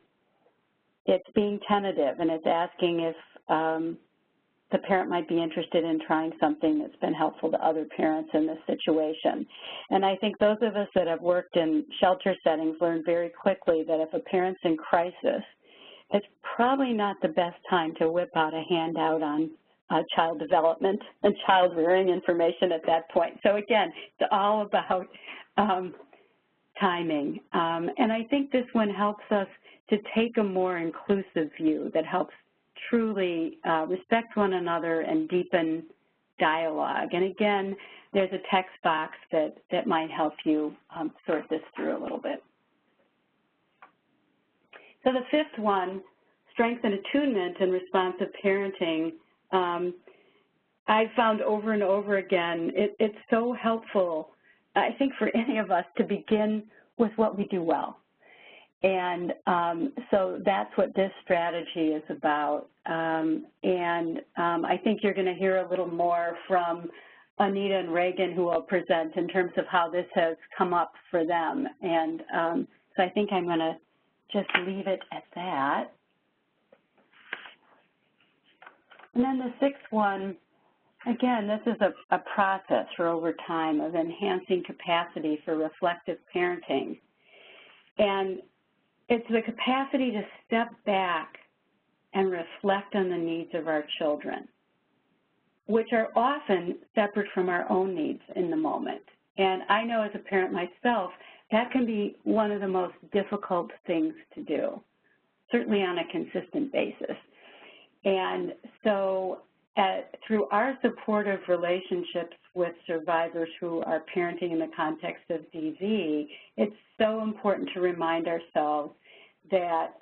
it's being tentative, and it's asking if the parent might be interested in trying something that's been helpful to other parents in this situation. And I think those of us that have worked in shelter settings learn very quickly that if a parent's in crisis, it's probably not the best time to whip out a handout on child development and child rearing information at that point. So again, it's all about timing. And I think this one helps us to take a more inclusive view that helps truly respect one another and deepen dialogue. And again, there's a text box that might help you sort this through a little bit. So the fifth one, strengthen attunement and responsive parenting. I've found over and over again, it's so helpful, I think, for any of us to begin with what we do well. And so that's what this strategy is about. I think you're going to hear a little more from Anita and Reagan, who will present in terms of how this has come up for them. And so I think I'm going to just leave it at that. And then the sixth one, Again, this is a process for over time of enhancing capacity for reflective parenting. And it's the capacity to step back and reflect on the needs of our children, which are often separate from our own needs in the moment. And I know as a parent myself, that can be one of the most difficult things to do, certainly on a consistent basis. And so through our supportive relationships with survivors who are parenting in the context of DV, it's so important to remind ourselves that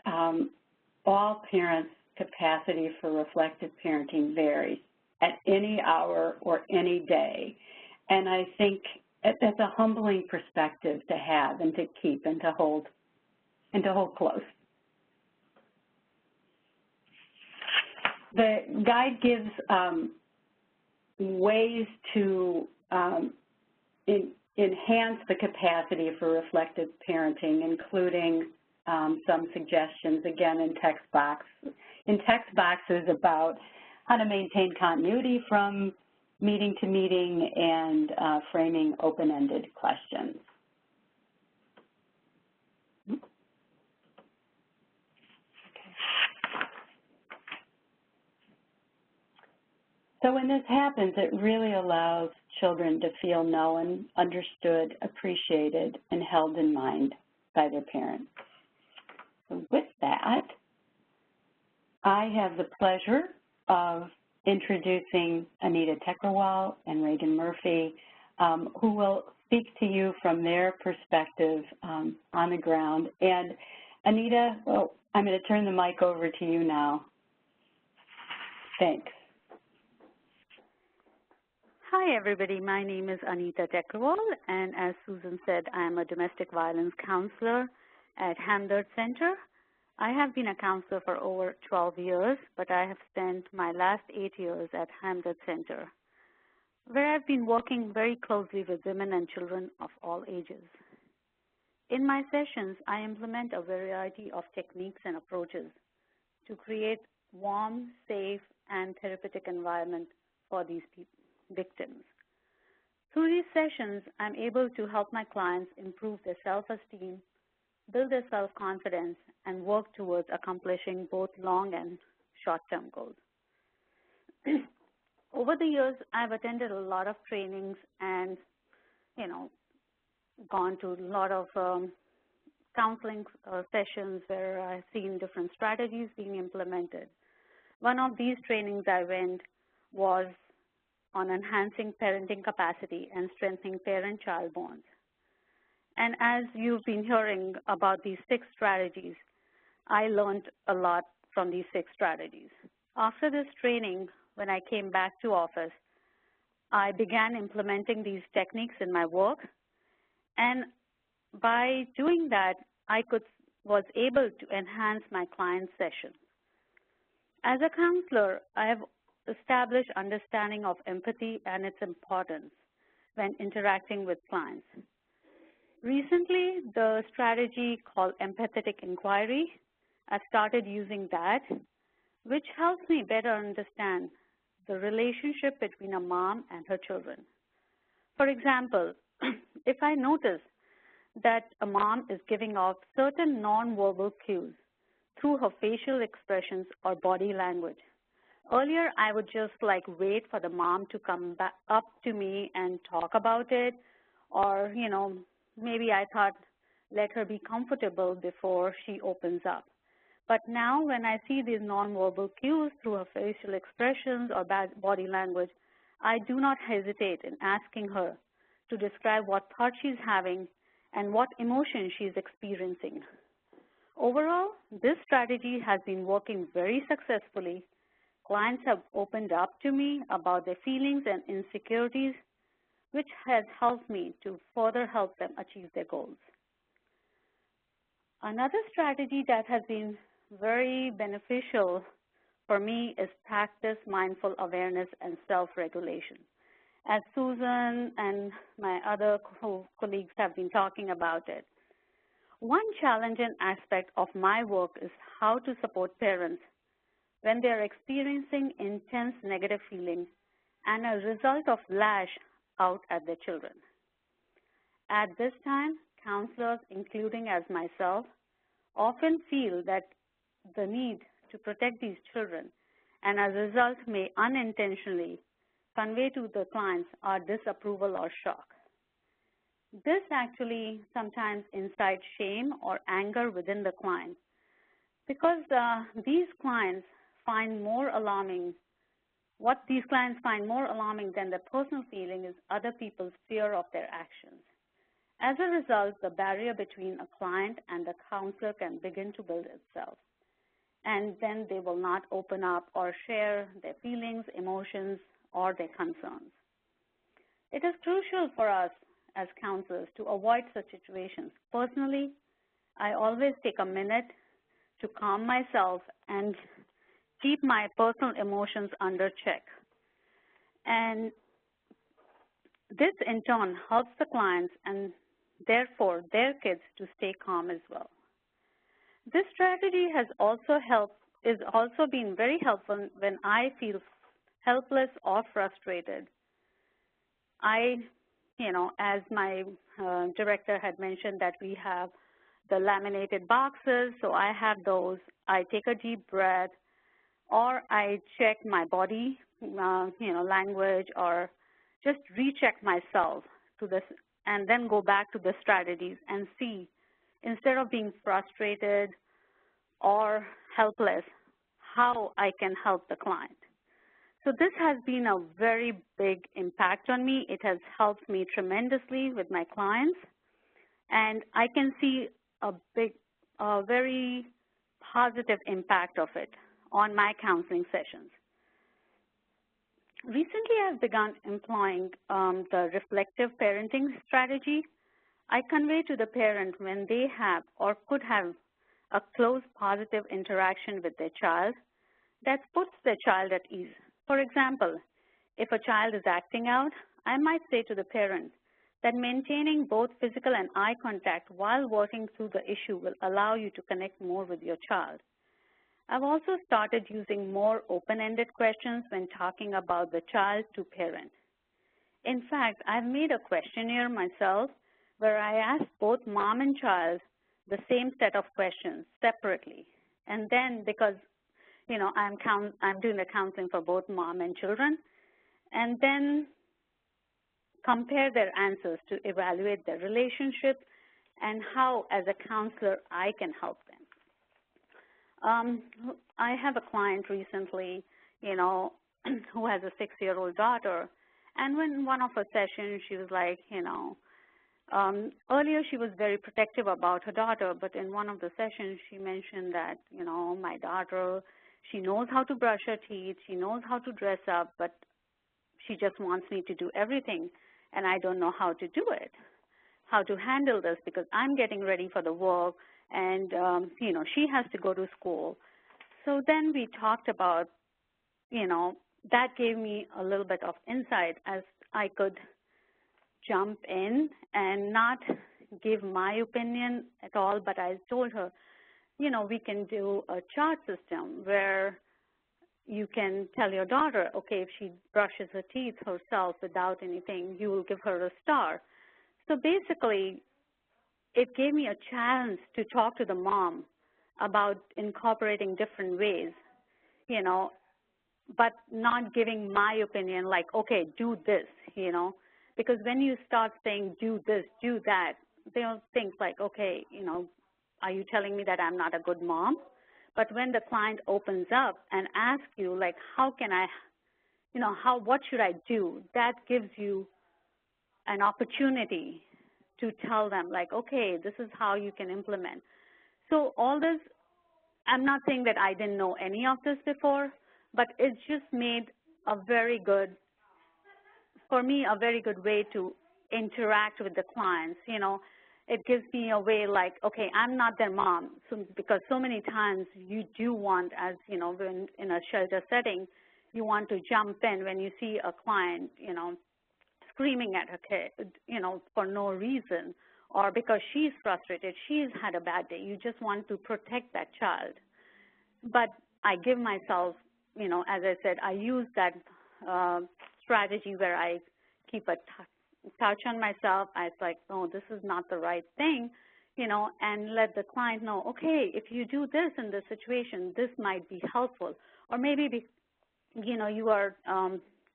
all parents' capacity for reflective parenting varies at any hour or any day. And I think that's a humbling perspective to have and to keep and to hold close. The guide gives ways to enhance the capacity for reflective parenting, including some suggestions, again, in text boxes about how to maintain continuity from meeting to meeting and framing open-ended questions. So when this happens, it really allows children to feel known, understood, appreciated, and held in mind by their parents. So with that, I have the pleasure of introducing Anita Tekkerwal and Reagan Murphy, who will speak to you from their perspective on the ground. And Anita, well, I'm going to turn the mic over to you now. Thanks. Hi, everybody. My name is Anita Tekkerwal, and as Susan said, I'm a domestic violence counselor at Hamdard Center. I have been a counselor for over 12 years, but I have spent my last 8 years at Hamdard Center, where I've been working very closely with women and children of all ages. In my sessions, I implement a variety of techniques and approaches to create warm, safe, and therapeutic environment for these victims. Through these sessions, I'm able to help my clients improve their self-esteem, build their self-confidence, and work towards accomplishing both long and short-term goals. Over the years, I've attended a lot of trainings and, gone to a lot of counseling sessions where I've seen different strategies being implemented. One of these trainings I went was on enhancing parenting capacity and strengthening parent-child bonds. And as you've been hearing about these 6 strategies, I learned a lot from these 6 strategies. After this training, when I came back to office, I began implementing these techniques in my work. And by doing that, I was able to enhance my client sessions. As a counselor, I have established understanding of empathy and its importance when interacting with clients. Recently, the strategy called empathetic inquiry, I've started using that, which helps me better understand the relationship between a mom and her children. For example, if I notice that a mom is giving off certain nonverbal cues through her facial expressions or body language, earlier I would just wait for the mom to come back up to me and talk about it, or maybe I thought let her be comfortable before she opens up. But now when I see these nonverbal cues through her facial expressions or body language, I do not hesitate in asking her to describe what thought she's having and what emotion she's experiencing. Overall, this strategy has been working very successfully. Clients have opened up to me about their feelings and insecurities, which has helped me to further help them achieve their goals. Another strategy that has been very beneficial for me is practice mindful awareness and self-regulation. As Susan and my other colleagues have been talking about it, one challenging aspect of my work is how to support parents when they are experiencing intense negative feelings and a result of lash out at their children. At this time, counselors, including as myself, often feel that the need to protect these children and as a result may unintentionally convey to the clients our disapproval or shock. This actually sometimes incites shame or anger within the client because these clients find more alarming, what these clients find more alarming than their personal feeling is other people's fear of their actions. As a result, the barrier between a client and the counselor can begin to build itself, and then they will not open up or share their feelings, emotions, or their concerns. It is crucial for us as counselors to avoid such situations. Personally, I always take a minute to calm myself and keep my personal emotions under check. And this, in turn, helps the clients and therefore their kids to stay calm as well. This strategy has also been very helpful when I feel helpless or frustrated. As my director had mentioned that we have the laminated boxes, so I have those. I take a deep breath, or I check my body, language, or just recheck myself to this, and then go back to the strategies and see, instead of being frustrated or helpless, how I can help the client. So this has been a very big impact on me. It has helped me tremendously with my clients, and I can see a very positive impact of it on my counseling sessions. Recently, I've begun employing the reflective parenting strategy. I convey to the parent when they have or could have a close positive interaction with their child that puts their child at ease. For example, if a child is acting out, I might say to the parent that maintaining both physical and eye contact while working through the issue will allow you to connect more with your child. I've also started using more open-ended questions when talking about the child to parent. In fact, I've made a questionnaire myself where I ask both mom and child the same set of questions separately. And then because I'm doing the counseling for both mom and children, and then compare their answers to evaluate their relationship and how, as a counselor, I can help them. I have a client recently, who has a 6-year-old daughter, and when one of her sessions, she was like, earlier she was very protective about her daughter, but in one of the sessions, she mentioned that, my daughter, she knows how to brush her teeth, she knows how to dress up, but she just wants me to do everything, and I don't know how to do it, how to handle this, because I'm getting ready for the work, and, she has to go to school. So then we talked about, that gave me a little bit of insight as I could jump in and not give my opinion at all, but I told her, we can do a chart system where you can tell your daughter, okay, if she brushes her teeth herself without anything, you will give her a star. So basically, it gave me a chance to talk to the mom about incorporating different ways, but not giving my opinion like, okay, do this, because when you start saying do this, do that, they'll think like, okay, are you telling me that I'm not a good mom? But when the client opens up and asks you, like, how can I, what should I do? That gives you an opportunity to tell them, like, okay, this is how you can implement. So all this, I'm not saying that I didn't know any of this before, but it just made a very good, for me, a very good way to interact with the clients, It gives me a way like, okay, I'm not their mom, because so many times you do want, as when in a shelter setting, you want to jump in when you see a client, screaming at her kid, for no reason, or because she's frustrated, she's had a bad day. You just want to protect that child. But I give myself, as I said, I use that strategy where I keep a touch on myself. I was like, oh, this is not the right thing, you know, and let the client know, okay, if you do this in this situation, this might be helpful. Or maybe, you know, you are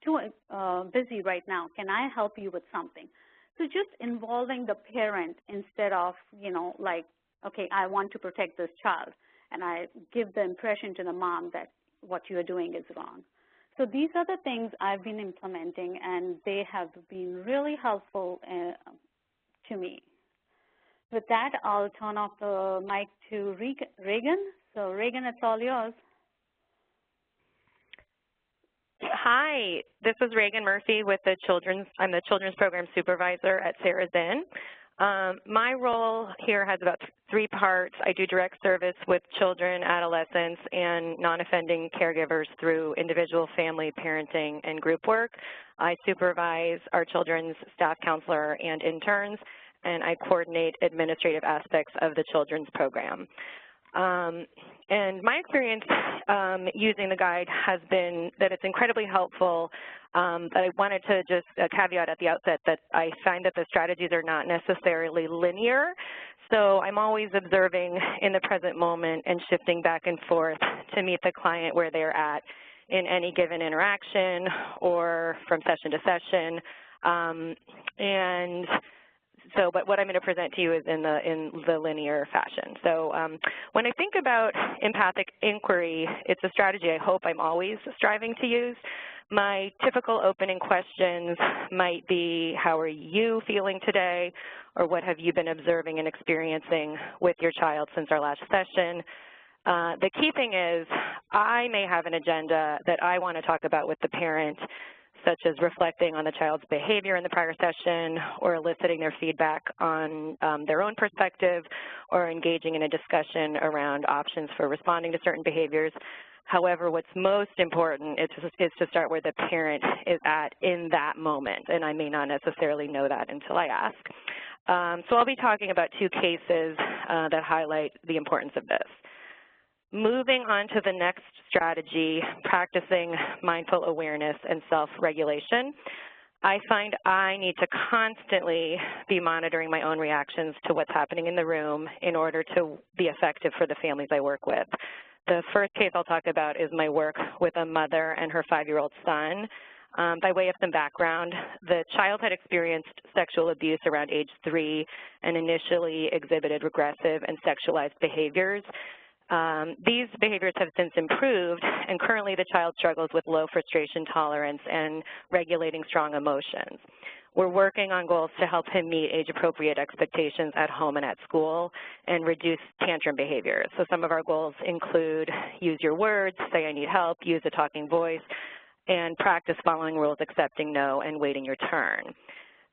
too busy right now. Can I help you with something? So just involving the parent instead of, you know, like, okay, I want to protect this child, and I give the impression to the mom that what you are doing is wrong. So these are the things I've been implementing, and they have been really helpful to me. With that, I'll turn off the mic to Reagan. So Reagan, it's all yours. Hi, this is Reagan Murphy with the I'm the Children's Program Supervisor at Sarah's Inn. My role here has about 3 parts. I do direct service with children, adolescents, and non-offending caregivers through individual, family, parenting, and group work. I supervise our children's staff counselor and interns, and I coordinate administrative aspects of the children's program. And my experience using the guide has been that it's incredibly helpful. But I wanted to just caveat at the outset that I find that the strategies are not necessarily linear. So I'm always observing in the present moment and shifting back and forth to meet the client where they're at in any given interaction or from session to session. But what I'm going to present to you is in the linear fashion. So when I think about empathic inquiry, it's a strategy I hope I'm always striving to use. My typical opening questions might be, how are you feeling today? Or what have you been observing and experiencing with your child since our last session? The key thing is I may have an agenda that I want to talk about with the parent, such as reflecting on the child's behavior in the prior session or eliciting their feedback on their own perspective or engaging in a discussion around options for responding to certain behaviors. However, what's most important is to start where the parent is at in that moment, and I may not necessarily know that until I ask. So I'll be talking about 2 cases that highlight the importance of this. Moving on to the next strategy, practicing mindful awareness and self-regulation, I find I need to constantly be monitoring my own reactions to what's happening in the room in order to be effective for the families I work with. The first case I'll talk about is my work with a mother and her 5-year-old son. By way of some background, the child had experienced sexual abuse around age 3 and initially exhibited regressive and sexualized behaviors. These behaviors have since improved, and currently the child struggles with low frustration tolerance and regulating strong emotions. We're working on goals to help him meet age-appropriate expectations at home and at school and reduce tantrum behaviors. So some of our goals include use your words, say I need help, use a talking voice, and practice following rules, accepting no, and waiting your turn.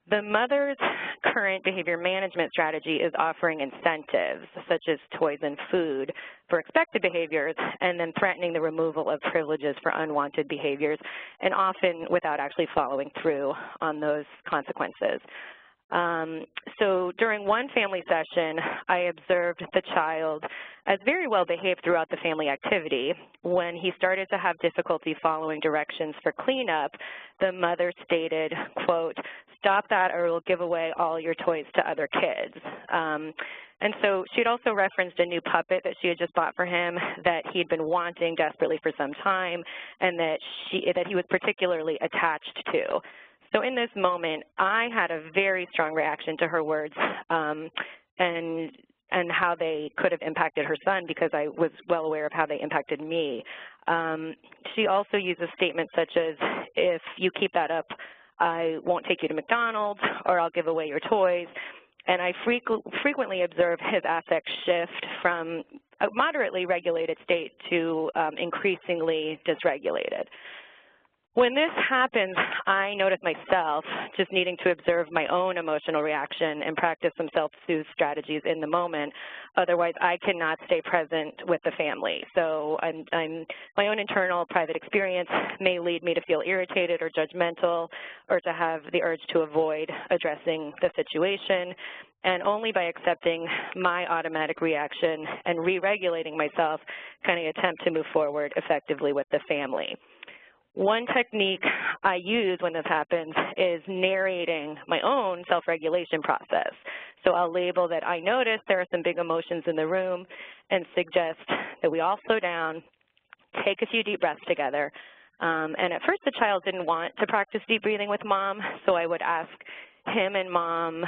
The mother's current behavior management strategy is offering incentives, such as toys and food, for expected behaviors, and then threatening the removal of privileges for unwanted behaviors, and often without actually following through on those consequences. So during one family session, I observed the child as very well behaved throughout the family activity. When he started to have difficulty following directions for cleanup, the mother stated, quote, "Stop that or we'll give away all your toys to other kids." And so she'd also referenced a new puppet that she had just bought for him that he'd been wanting desperately for some time and that he was particularly attached to. So in this moment, I had a very strong reaction to her words and how they could have impacted her son because I was well aware of how they impacted me. She also used a statement such as, if you keep that up, I won't take you to McDonald's or I'll give away your toys. And I frequently observe his affect shift from a moderately regulated state to increasingly dysregulated. When this happens, I notice myself just needing to observe my own emotional reaction and practice some self-soothe strategies in the moment. Otherwise, I cannot stay present with the family. So my own internal private experience may lead me to feel irritated or judgmental or to have the urge to avoid addressing the situation. And only by accepting my automatic reaction and re-regulating myself can I attempt to move forward effectively with the family. One technique I use when this happens is narrating my own self-regulation process. So I'll label that I notice there are some big emotions in the room and suggest that we all slow down, take a few deep breaths together. And at first the child didn't want to practice deep breathing with mom, so I would ask him and mom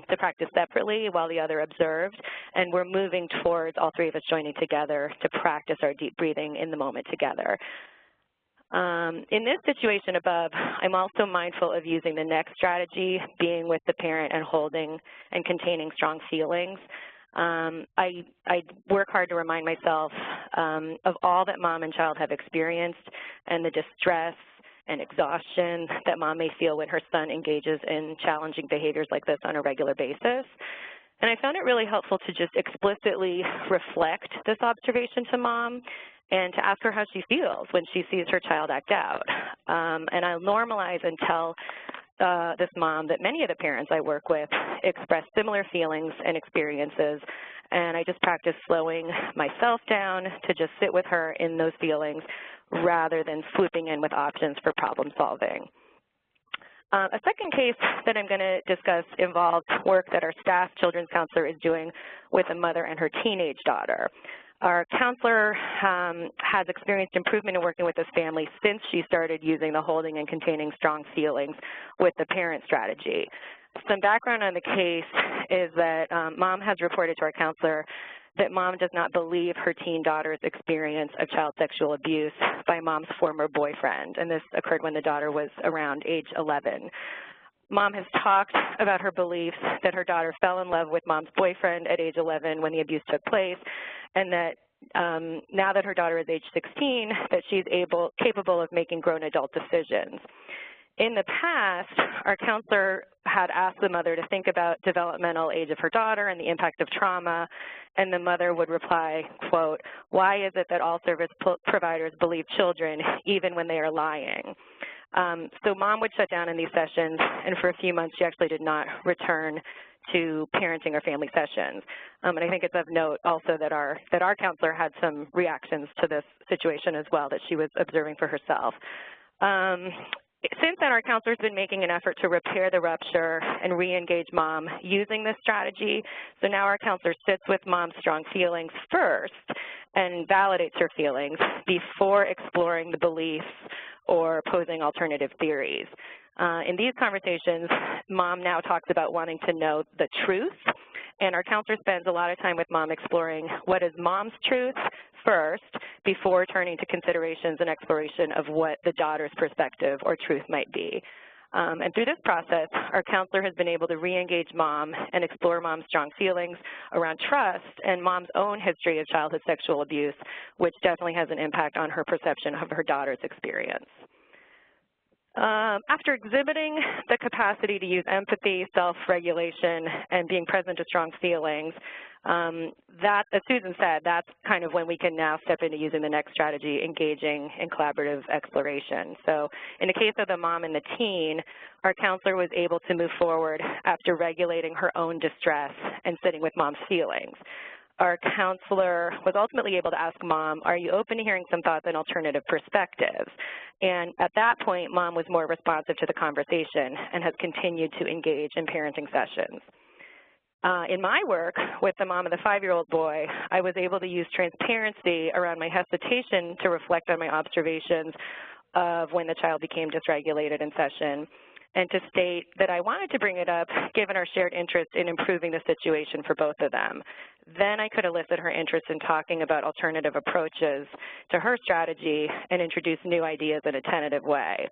to practice separately while the other observed, and we're moving towards all three of us joining together to practice our deep breathing in the moment together. In this situation above, I'm also mindful of using the next strategy, being with the parent and holding and containing strong feelings. I work hard to remind myself of all that mom and child have experienced and the distress and exhaustion that mom may feel when her son engages in challenging behaviors like this on a regular basis. And I found it really helpful to just explicitly reflect this observation to mom and to ask her how she feels when she sees her child act out. And I'll normalize and tell this mom that many of the parents I work with express similar feelings and experiences, and I just practice slowing myself down to just sit with her in those feelings rather than swooping in with options for problem solving. A second case that I'm going to discuss involves work that our staff children's counselor is doing with a mother and her teenage daughter. Our counselor has experienced improvement in working with this family since she started using the holding and containing strong feelings with the parent strategy. Some background on the case is that mom has reported to our counselor that mom does not believe her teen daughter's experience of child sexual abuse by mom's former boyfriend, and this occurred when the daughter was around age 11. Mom has talked about her beliefs that her daughter fell in love with mom's boyfriend at age 11 when the abuse took place, and that now that her daughter is age 16, that she's capable of making grown adult decisions. In the past, our counselor had asked the mother to think about developmental age of her daughter and the impact of trauma, and the mother would reply, quote, "Why is it that all service providers believe children even when they are lying?" So mom would shut down in these sessions, and for a few months she actually did not return to parenting or family sessions. And I think it's of note also that our counselor had some reactions to this situation as well that she was observing for herself. Since then, our counselor's been making an effort to repair the rupture and re-engage mom using this strategy. So now our counselor sits with mom's strong feelings first and validates her feelings before exploring the beliefs or posing alternative theories. In these conversations, mom now talks about wanting to know the truth, and our counselor spends a lot of time with mom exploring what is mom's truth first before turning to considerations and exploration of what the daughter's perspective or truth might be. And through this process, our counselor has been able to re-engage mom and explore mom's strong feelings around trust and mom's own history of childhood sexual abuse, which definitely has an impact on her perception of her daughter's experience. After exhibiting the capacity to use empathy, self-regulation, and being present to strong feelings, that, as Susan said, that's kind of when we can now step into using the next strategy, engaging in collaborative exploration. So in the case of the mom and the teen, our counselor was able to move forward after regulating her own distress and sitting with mom's feelings. Our counselor was ultimately able to ask mom, are you open to hearing some thoughts and alternative perspectives? And at that point, mom was more responsive to the conversation and has continued to engage in parenting sessions. In my work with the mom of the 5-year-old boy, I was able to use transparency around my hesitation to reflect on my observations of when the child became dysregulated in session, and to state that I wanted to bring it up given our shared interest in improving the situation for both of them. Then I could elicit her interest in talking about alternative approaches to her strategy and introduce new ideas in a tentative way.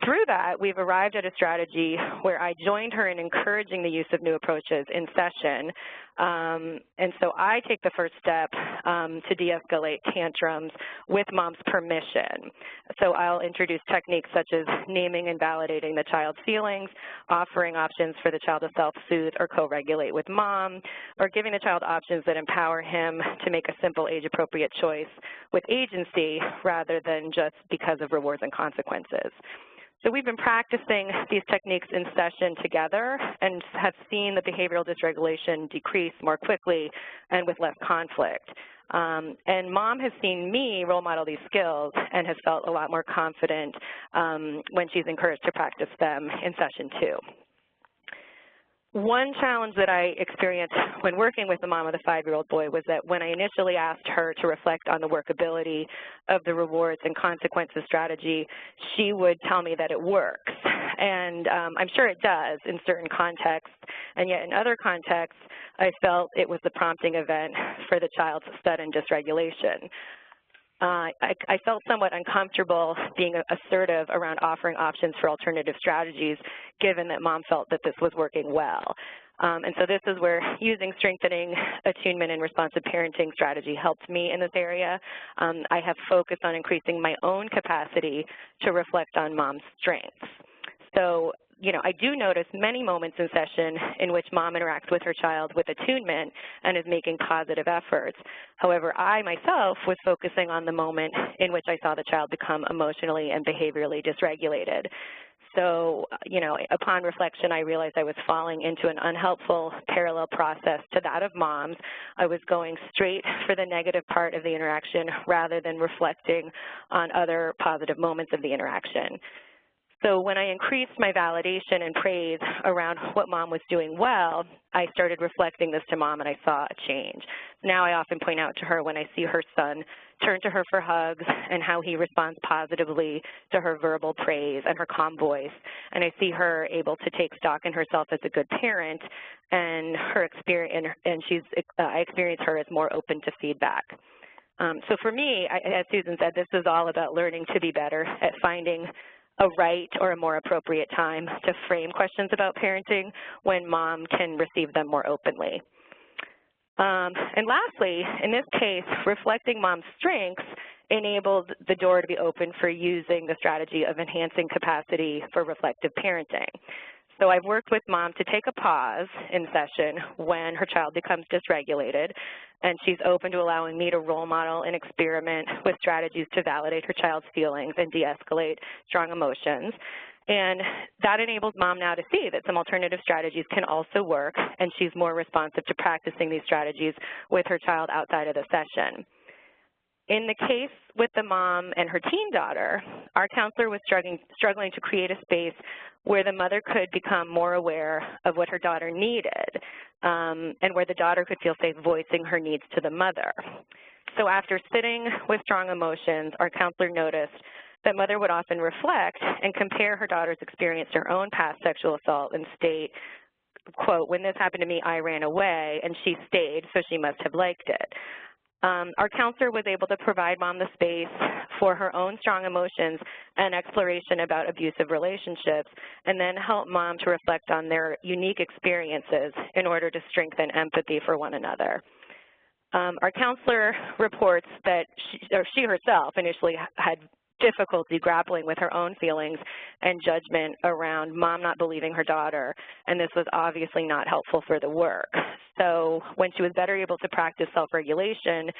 Through that, we've arrived at a strategy where I joined her in encouraging the use of new approaches in session. And so I take the first step to de-escalate tantrums with mom's permission. So I'll introduce techniques such as naming and validating the child's feelings, offering options for the child to self-soothe or co-regulate with mom, or giving the child options that empower him to make a simple age-appropriate choice with agency rather than just because of rewards and consequences. So we've been practicing these techniques in session together and have seen the behavioral dysregulation decrease more quickly and with less conflict. And mom has seen me role model these skills and has felt a lot more confident when she's encouraged to practice them in session 2. One challenge that I experienced when working with the mom of the 5-year-old boy was that when I initially asked her to reflect on the workability of the rewards and consequences strategy, she would tell me that it works. And I'm sure it does in certain contexts, and yet in other contexts, I felt it was the prompting event for the child's sudden dysregulation. I felt somewhat uncomfortable being assertive around offering options for alternative strategies, given that mom felt that this was working well. And so this is where using strengthening attunement and responsive parenting strategy helped me in this area. I have focused on increasing my own capacity to reflect on mom's strengths. So, you know, I do notice many moments in session in which mom interacts with her child with attunement and is making positive efforts. However, I myself was focusing on the moment in which I saw the child become emotionally and behaviorally dysregulated. So, you know, upon reflection, I realized I was falling into an unhelpful parallel process to that of mom's. I was going straight for the negative part of the interaction rather than reflecting on other positive moments of the interaction. So when I increased my validation and praise around what mom was doing well, I started reflecting this to mom and I saw a change. Now I often point out to her when I see her son turn to her for hugs and how he responds positively to her verbal praise and her calm voice. And I see her able to take stock in herself as a good parent, and her experience, I experience her as more open to feedback. So for me, as Susan said, this is all about learning to be better at finding a right or a more appropriate time to frame questions about parenting when mom can receive them more openly. And lastly, in this case, reflecting mom's strengths enabled the door to be open for using the strategy of enhancing capacity for reflective parenting. So I've worked with mom to take a pause in session when her child becomes dysregulated, and she's open to allowing me to role model and experiment with strategies to validate her child's feelings and de-escalate strong emotions. And that enables mom now to see that some alternative strategies can also work, and she's more responsive to practicing these strategies with her child outside of the session. In the case with the mom and her teen daughter, our counselor was struggling to create a space where the mother could become more aware of what her daughter needed, and where the daughter could feel safe voicing her needs to the mother. So after sitting with strong emotions, our counselor noticed that mother would often reflect and compare her daughter's experience to her own past sexual assault and state, quote, "When this happened to me, I ran away, and she stayed, so she must have liked it." Our counselor was able to provide mom the space for her own strong emotions and exploration about abusive relationships, and then help mom to reflect on their unique experiences in order to strengthen empathy for one another. Our counselor reports that she herself initially had difficulty grappling with her own feelings and judgment around mom not believing her daughter, and this was obviously not helpful for the work. So when she was better able to practice self-regulation,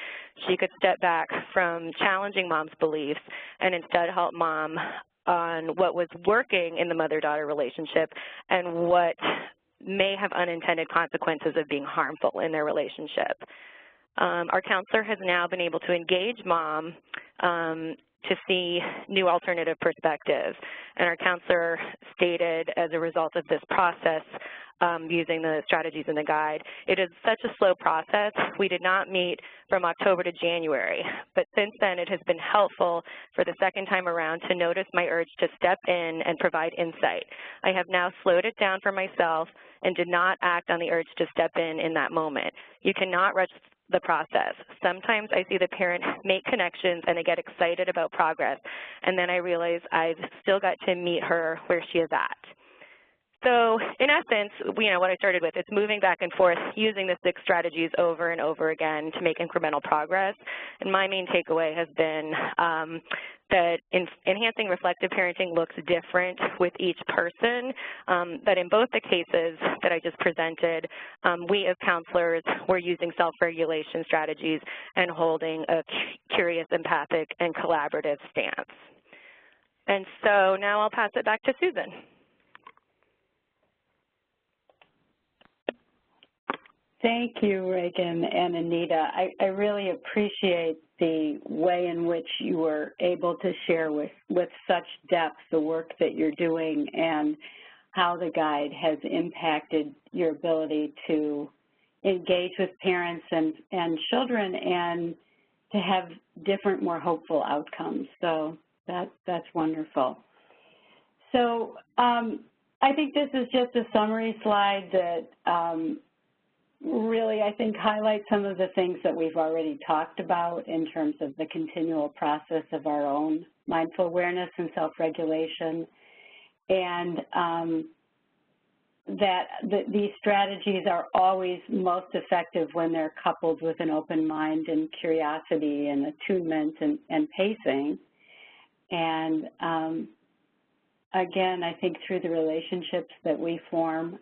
she could step back from challenging mom's beliefs and instead help mom on what was working in the mother-daughter relationship and what may have unintended consequences of being harmful in their relationship. Our counselor has now been able to engage mom to see new alternative perspectives. And our counselor stated as a result of this process, using the strategies in the guide, it is such a slow process. We did not meet from October to January, but since then it has been helpful for the second time around to notice my urge to step in and provide insight. I have now slowed it down for myself and did not act on the urge to step in that moment. You cannot rush the process. Sometimes I see the parent make connections and they get excited about progress, and then I realize I've still got to meet her where she is at. So in essence, what I started with, it's moving back and forth, using the 6 strategies over and over again to make incremental progress. And my main takeaway has been that enhancing reflective parenting looks different with each person, that in both the cases that I just presented, we as counselors were using self-regulation strategies and holding a curious, empathic, and collaborative stance. And so now I'll pass it back to Susan. Thank you, Reagan and Anita. I really appreciate the way in which you were able to share with such depth the work that you're doing and how the guide has impacted your ability to engage with parents and children and to have different, more hopeful outcomes. So that's wonderful. So I think this is just a summary slide that really, I think, highlights some of the things that we've already talked about in terms of the continual process of our own mindful awareness and self-regulation, and these strategies are always most effective when they're coupled with an open mind and curiosity and attunement and pacing. And again, I think through the relationships that we form,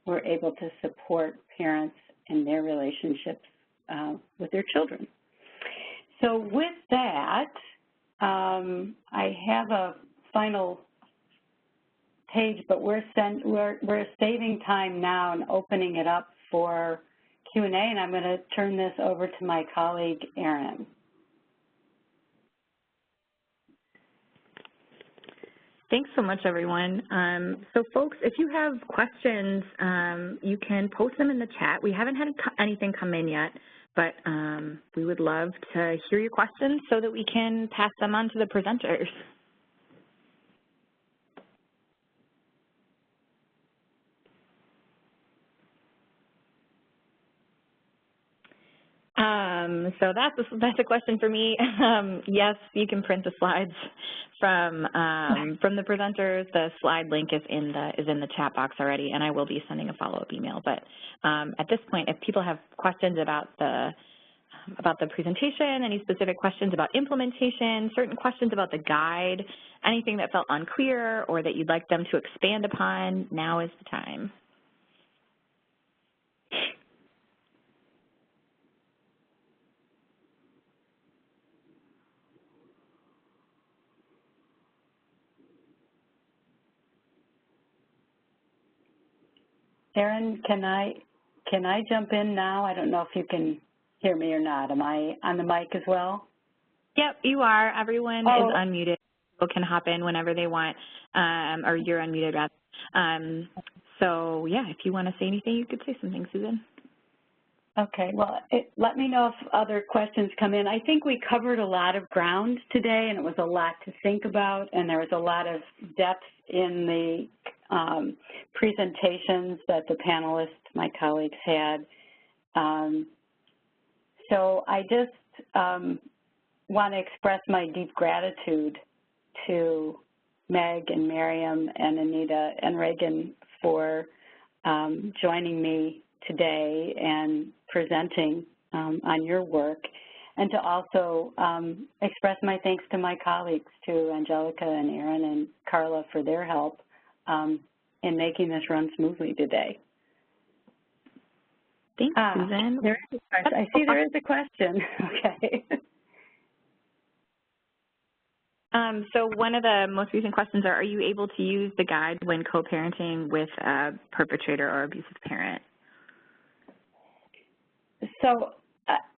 we're able to support parents in their relationships with their children. So with that, I have a final page, but we're saving time now and opening it up for Q&A, and I'm going to turn this over to my colleague, Erin. Thanks so much, everyone. So, folks, if you have questions, you can post them in the chat. We haven't had anything come in yet, but we would love to hear your questions so that we can pass them on to the presenters. So that's a question for me. Yes, you can print the slides from the presenters. The slide link is in the chat box already, and I will be sending a follow-up email. But at this point, if people have questions about the presentation, any specific questions about implementation, certain questions about the guide, anything that felt unclear or that you'd like them to expand upon, now is the time. Erin, can I jump in now? I don't know if you can hear me or not. Am I on the mic as well? Yep, you are. Everyone is unmuted. People can hop in whenever they want, or you're unmuted, rather. So, yeah, if you want to say anything, you could say something, Susan. Okay, well, let me know if other questions come in. I think we covered a lot of ground today, and it was a lot to think about, and there was a lot of depth in the presentations that the panelists, my colleagues, had. So I just want to express my deep gratitude to Meg and Miriam and Anita and Reagan for joining me today and presenting on your work, and to also express my thanks to my colleagues, to Angelica and Erin and Carla for their help in making this run smoothly today. Thanks, Susan. There is a question. I see there is a question. Okay. So one of the most recent questions are you able to use the guide when co-parenting with a perpetrator or abusive parent? So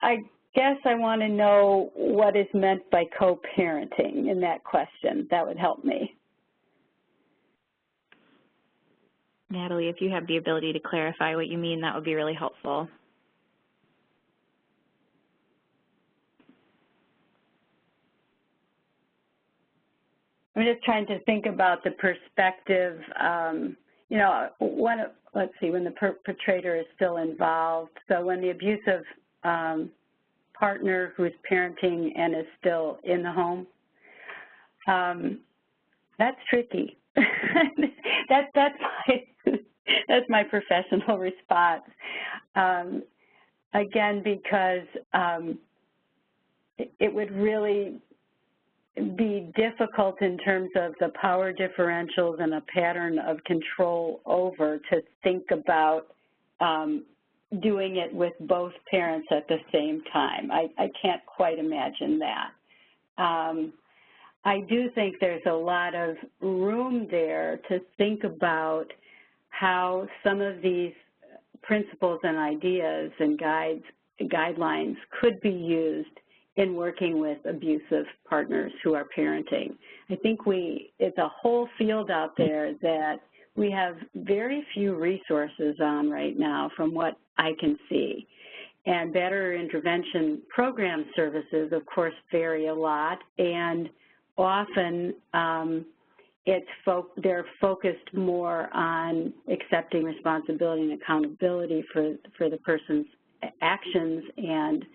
I guess I want to know what is meant by co-parenting in that question. That would help me. Natalie, if you have the ability to clarify what you mean, that would be really helpful. I'm just trying to think about the perspective, you know, let's see, when the perpetrator is still involved. So when the abusive partner who is parenting and is still in the home, that's tricky. That's my professional response. Again, because it would really be difficult in terms of the power differentials and a pattern of control over to think about doing it with both parents at the same time. I can't quite imagine that. I do think there's a lot of room there to think about how some of these principles and ideas and guidelines could be used in working with abusive partners who are parenting. I think it's a whole field out there that we have very few resources on right now from what I can see. And better intervention program services, of course, vary a lot, and often they're focused more on accepting responsibility and accountability for the person's actions and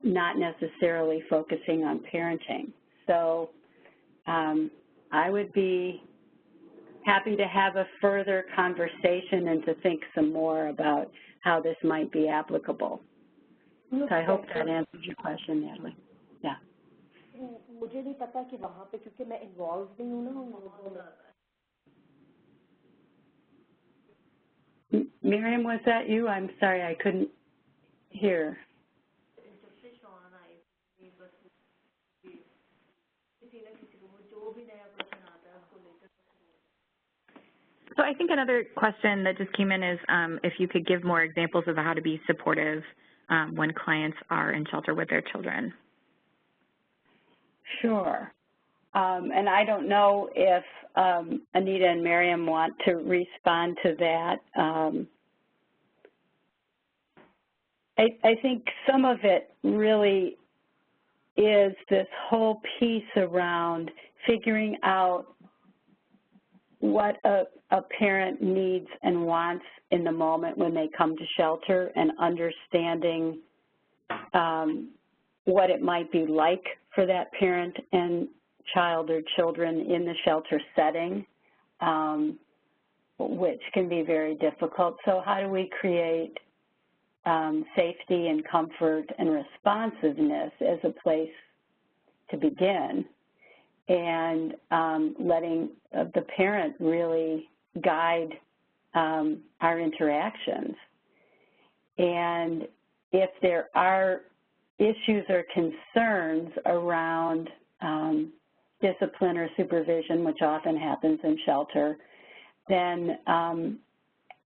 not necessarily focusing on parenting. So I would be happy to have a further conversation and to think some more about how this might be applicable. So I hope that answers your question, Natalie. Yeah. Miriam, was that you? I'm sorry, I couldn't hear. So I think another question that just came in is if you could give more examples of how to be supportive when clients are in shelter with their children. Sure. And I don't know if Anita and Miriam want to respond to that. I think some of it really is this whole piece around figuring out what a parent needs and wants in the moment when they come to shelter, and understanding what it might be like for that parent and child or children in the shelter setting, which can be very difficult. So how do we create safety and comfort and responsiveness as a place to begin, and letting the parent really guide our interactions. And if there are issues or concerns around discipline or supervision, which often happens in shelter, then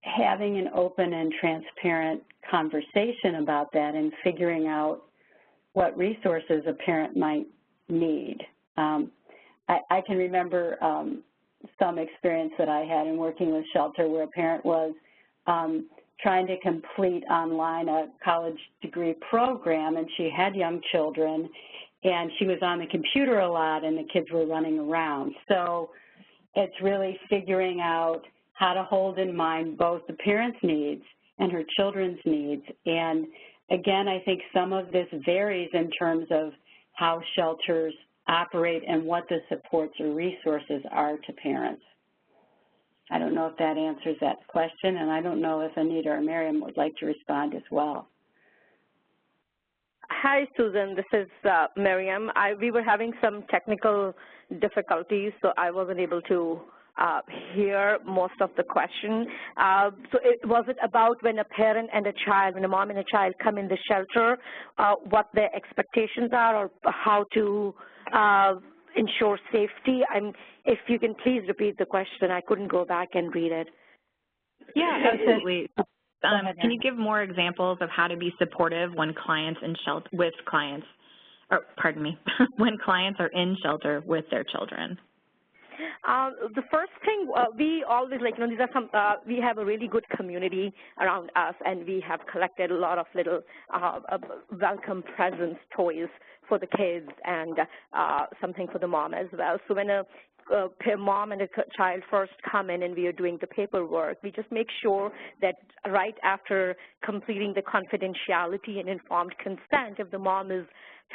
having an open and transparent conversation about that and figuring out what resources a parent might need. I can remember some experience that I had in working with shelter where a parent was trying to complete online a college degree program, and she had young children, and she was on the computer a lot, and the kids were running around. So it's really figuring out how to hold in mind both the parent's needs and her children's needs. And again, I think some of this varies in terms of how shelters operate and what the supports or resources are to parents. I don't know if that answers that question, and I don't know if Anita or Miriam would like to respond as well. Hi, Susan. This is Miriam. We were having some technical difficulties, so I wasn't able to hear most of the question. So was it about when a parent and a child, when a mom and a child come in the shelter, what their expectations are, or how to ensure safety? If you can please repeat the question. I couldn't go back and read it. Yeah, absolutely. Can you give more examples of how to be supportive when clients in shelter with clients, or pardon me, when clients are in shelter with their children? The first thing, we always, these are some, we have a really good community around us, and we have collected a lot of little welcome presents, toys for the kids, and something for the mom as well. So when a mom and a child first come in and we are doing the paperwork, we just make sure that right after completing the confidentiality and informed consent, if the mom is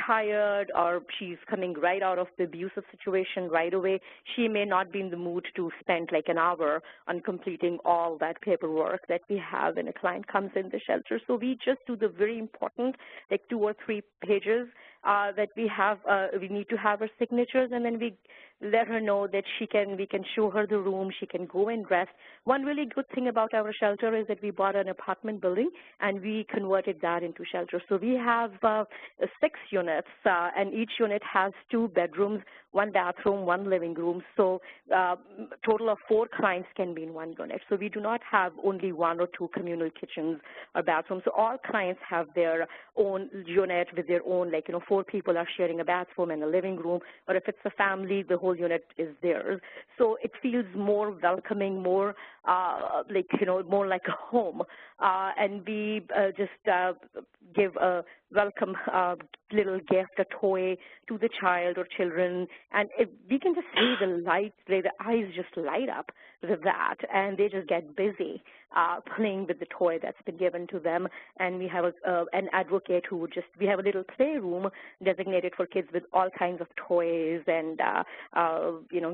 tired or she's coming right out of the abusive situation right away, she may not be in the mood to spend like an hour on completing all that paperwork that we have when a client comes in the shelter. So we just do the very important, like 2 or 3 pages that we have, we need to have our signatures, and then we let her know that we can show her the room, she can go and rest. One really good thing about our shelter is that we bought an apartment building and we converted that into shelter. So we have 6 units, and each unit has 2 bedrooms, 1 bathroom, 1 living room. So total of 4 clients can be in 1 unit. So we do not have only 1 or 2 communal kitchens or bathrooms. So all clients have their own unit with their own, 4 people are sharing a bathroom and a living room, or if it's a family, the whole unit is theirs. So it feels more welcoming, more more like a home. And we just give a welcome little gift, a toy to the child or children, and if we can just see the light, the eyes just light up with that, and they just get busy playing with the toy that's been given to them. And we have an advocate who would we have a little playroom designated for kids with all kinds of toys and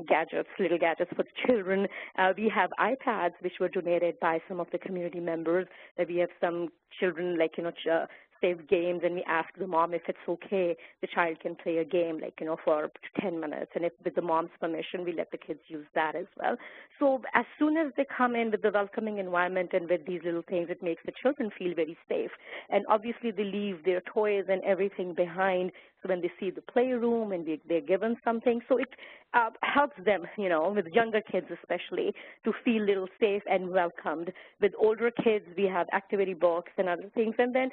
gadgets, little gadgets for the children. We have iPads which were donated by some of the community members. We have some children save games, and we ask the mom if it's okay, the child can play a game for 10 minutes, and if with the mom's permission, we let the kids use that as well. So as soon as they come in with the welcoming environment and with these little things, it makes the children feel very safe. And obviously they leave their toys and everything behind, so when they see the playroom and they're given something, so it helps them, with younger kids especially, to feel a little safe and welcomed. With older kids, we have activity books and other things, and then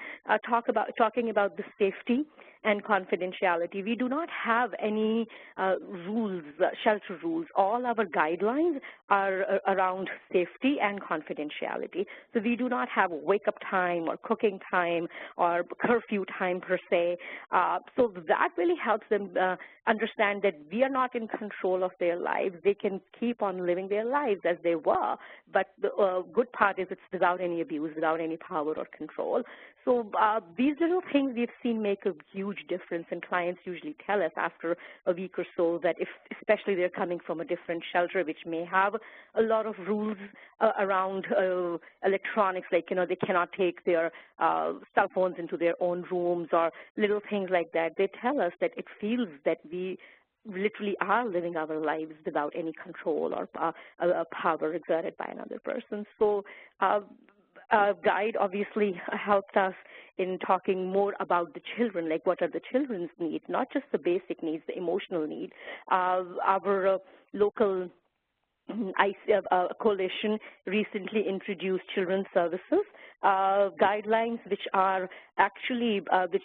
talking about the safety and confidentiality. We do not have any rules, shelter rules. All our guidelines are around safety and confidentiality. So we do not have wake-up time or cooking time or curfew time per se. So that really helps them understand that we are not in control of their lives. They can keep on living their lives as they were, but the good part is it's without any abuse, without any power or control. So these little things we've seen make a huge difference, and clients usually tell us after a week or so that especially they're coming from a different shelter which may have a lot of rules around electronics, they cannot take their cell phones into their own rooms or little things like that. They tell us that it feels that we literally are living our lives without any control or power exerted by another person. So guide obviously helped us in talking more about the children, what are the children's needs, not just the basic needs, the emotional need. Our local coalition recently introduced children's services guidelines, which are actually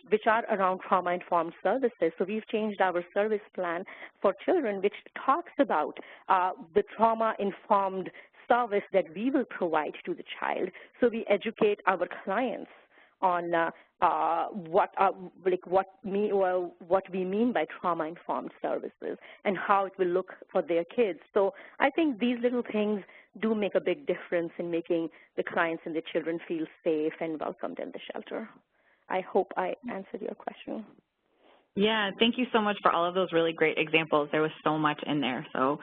which are around trauma-informed services. So we've changed our service plan for children, which talks about the trauma-informed service that we will provide to the child. So we educate our clients on what we mean by trauma-informed services and how it will look for their kids. So I think these little things do make a big difference in making the clients and the children feel safe and welcomed in the shelter. I hope I answered your question. Yeah, thank you so much for all of those really great examples. There was so much in there. So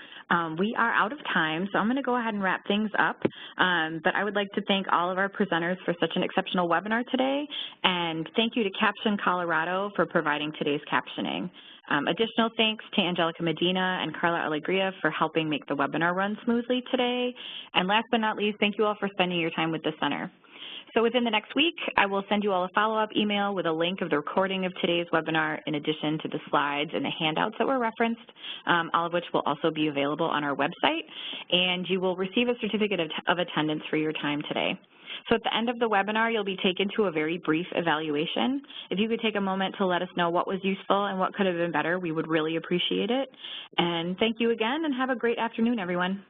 we are out of time, so I'm going to go ahead and wrap things up. But I would like to thank all of our presenters for such an exceptional webinar today, and thank you to Caption Colorado for providing today's captioning. Additional thanks to Angelica Medina and Carla Alegria for helping make the webinar run smoothly today. And last but not least, thank you all for spending your time with the center. So within the next week, I will send you all a follow-up email with a link of the recording of today's webinar in addition to the slides and the handouts that were referenced, all of which will also be available on our website. And you will receive a certificate of attendance for your time today. So at the end of the webinar, you'll be taken to a very brief evaluation. If you could take a moment to let us know what was useful and what could have been better, we would really appreciate it. And thank you again, and have a great afternoon, everyone.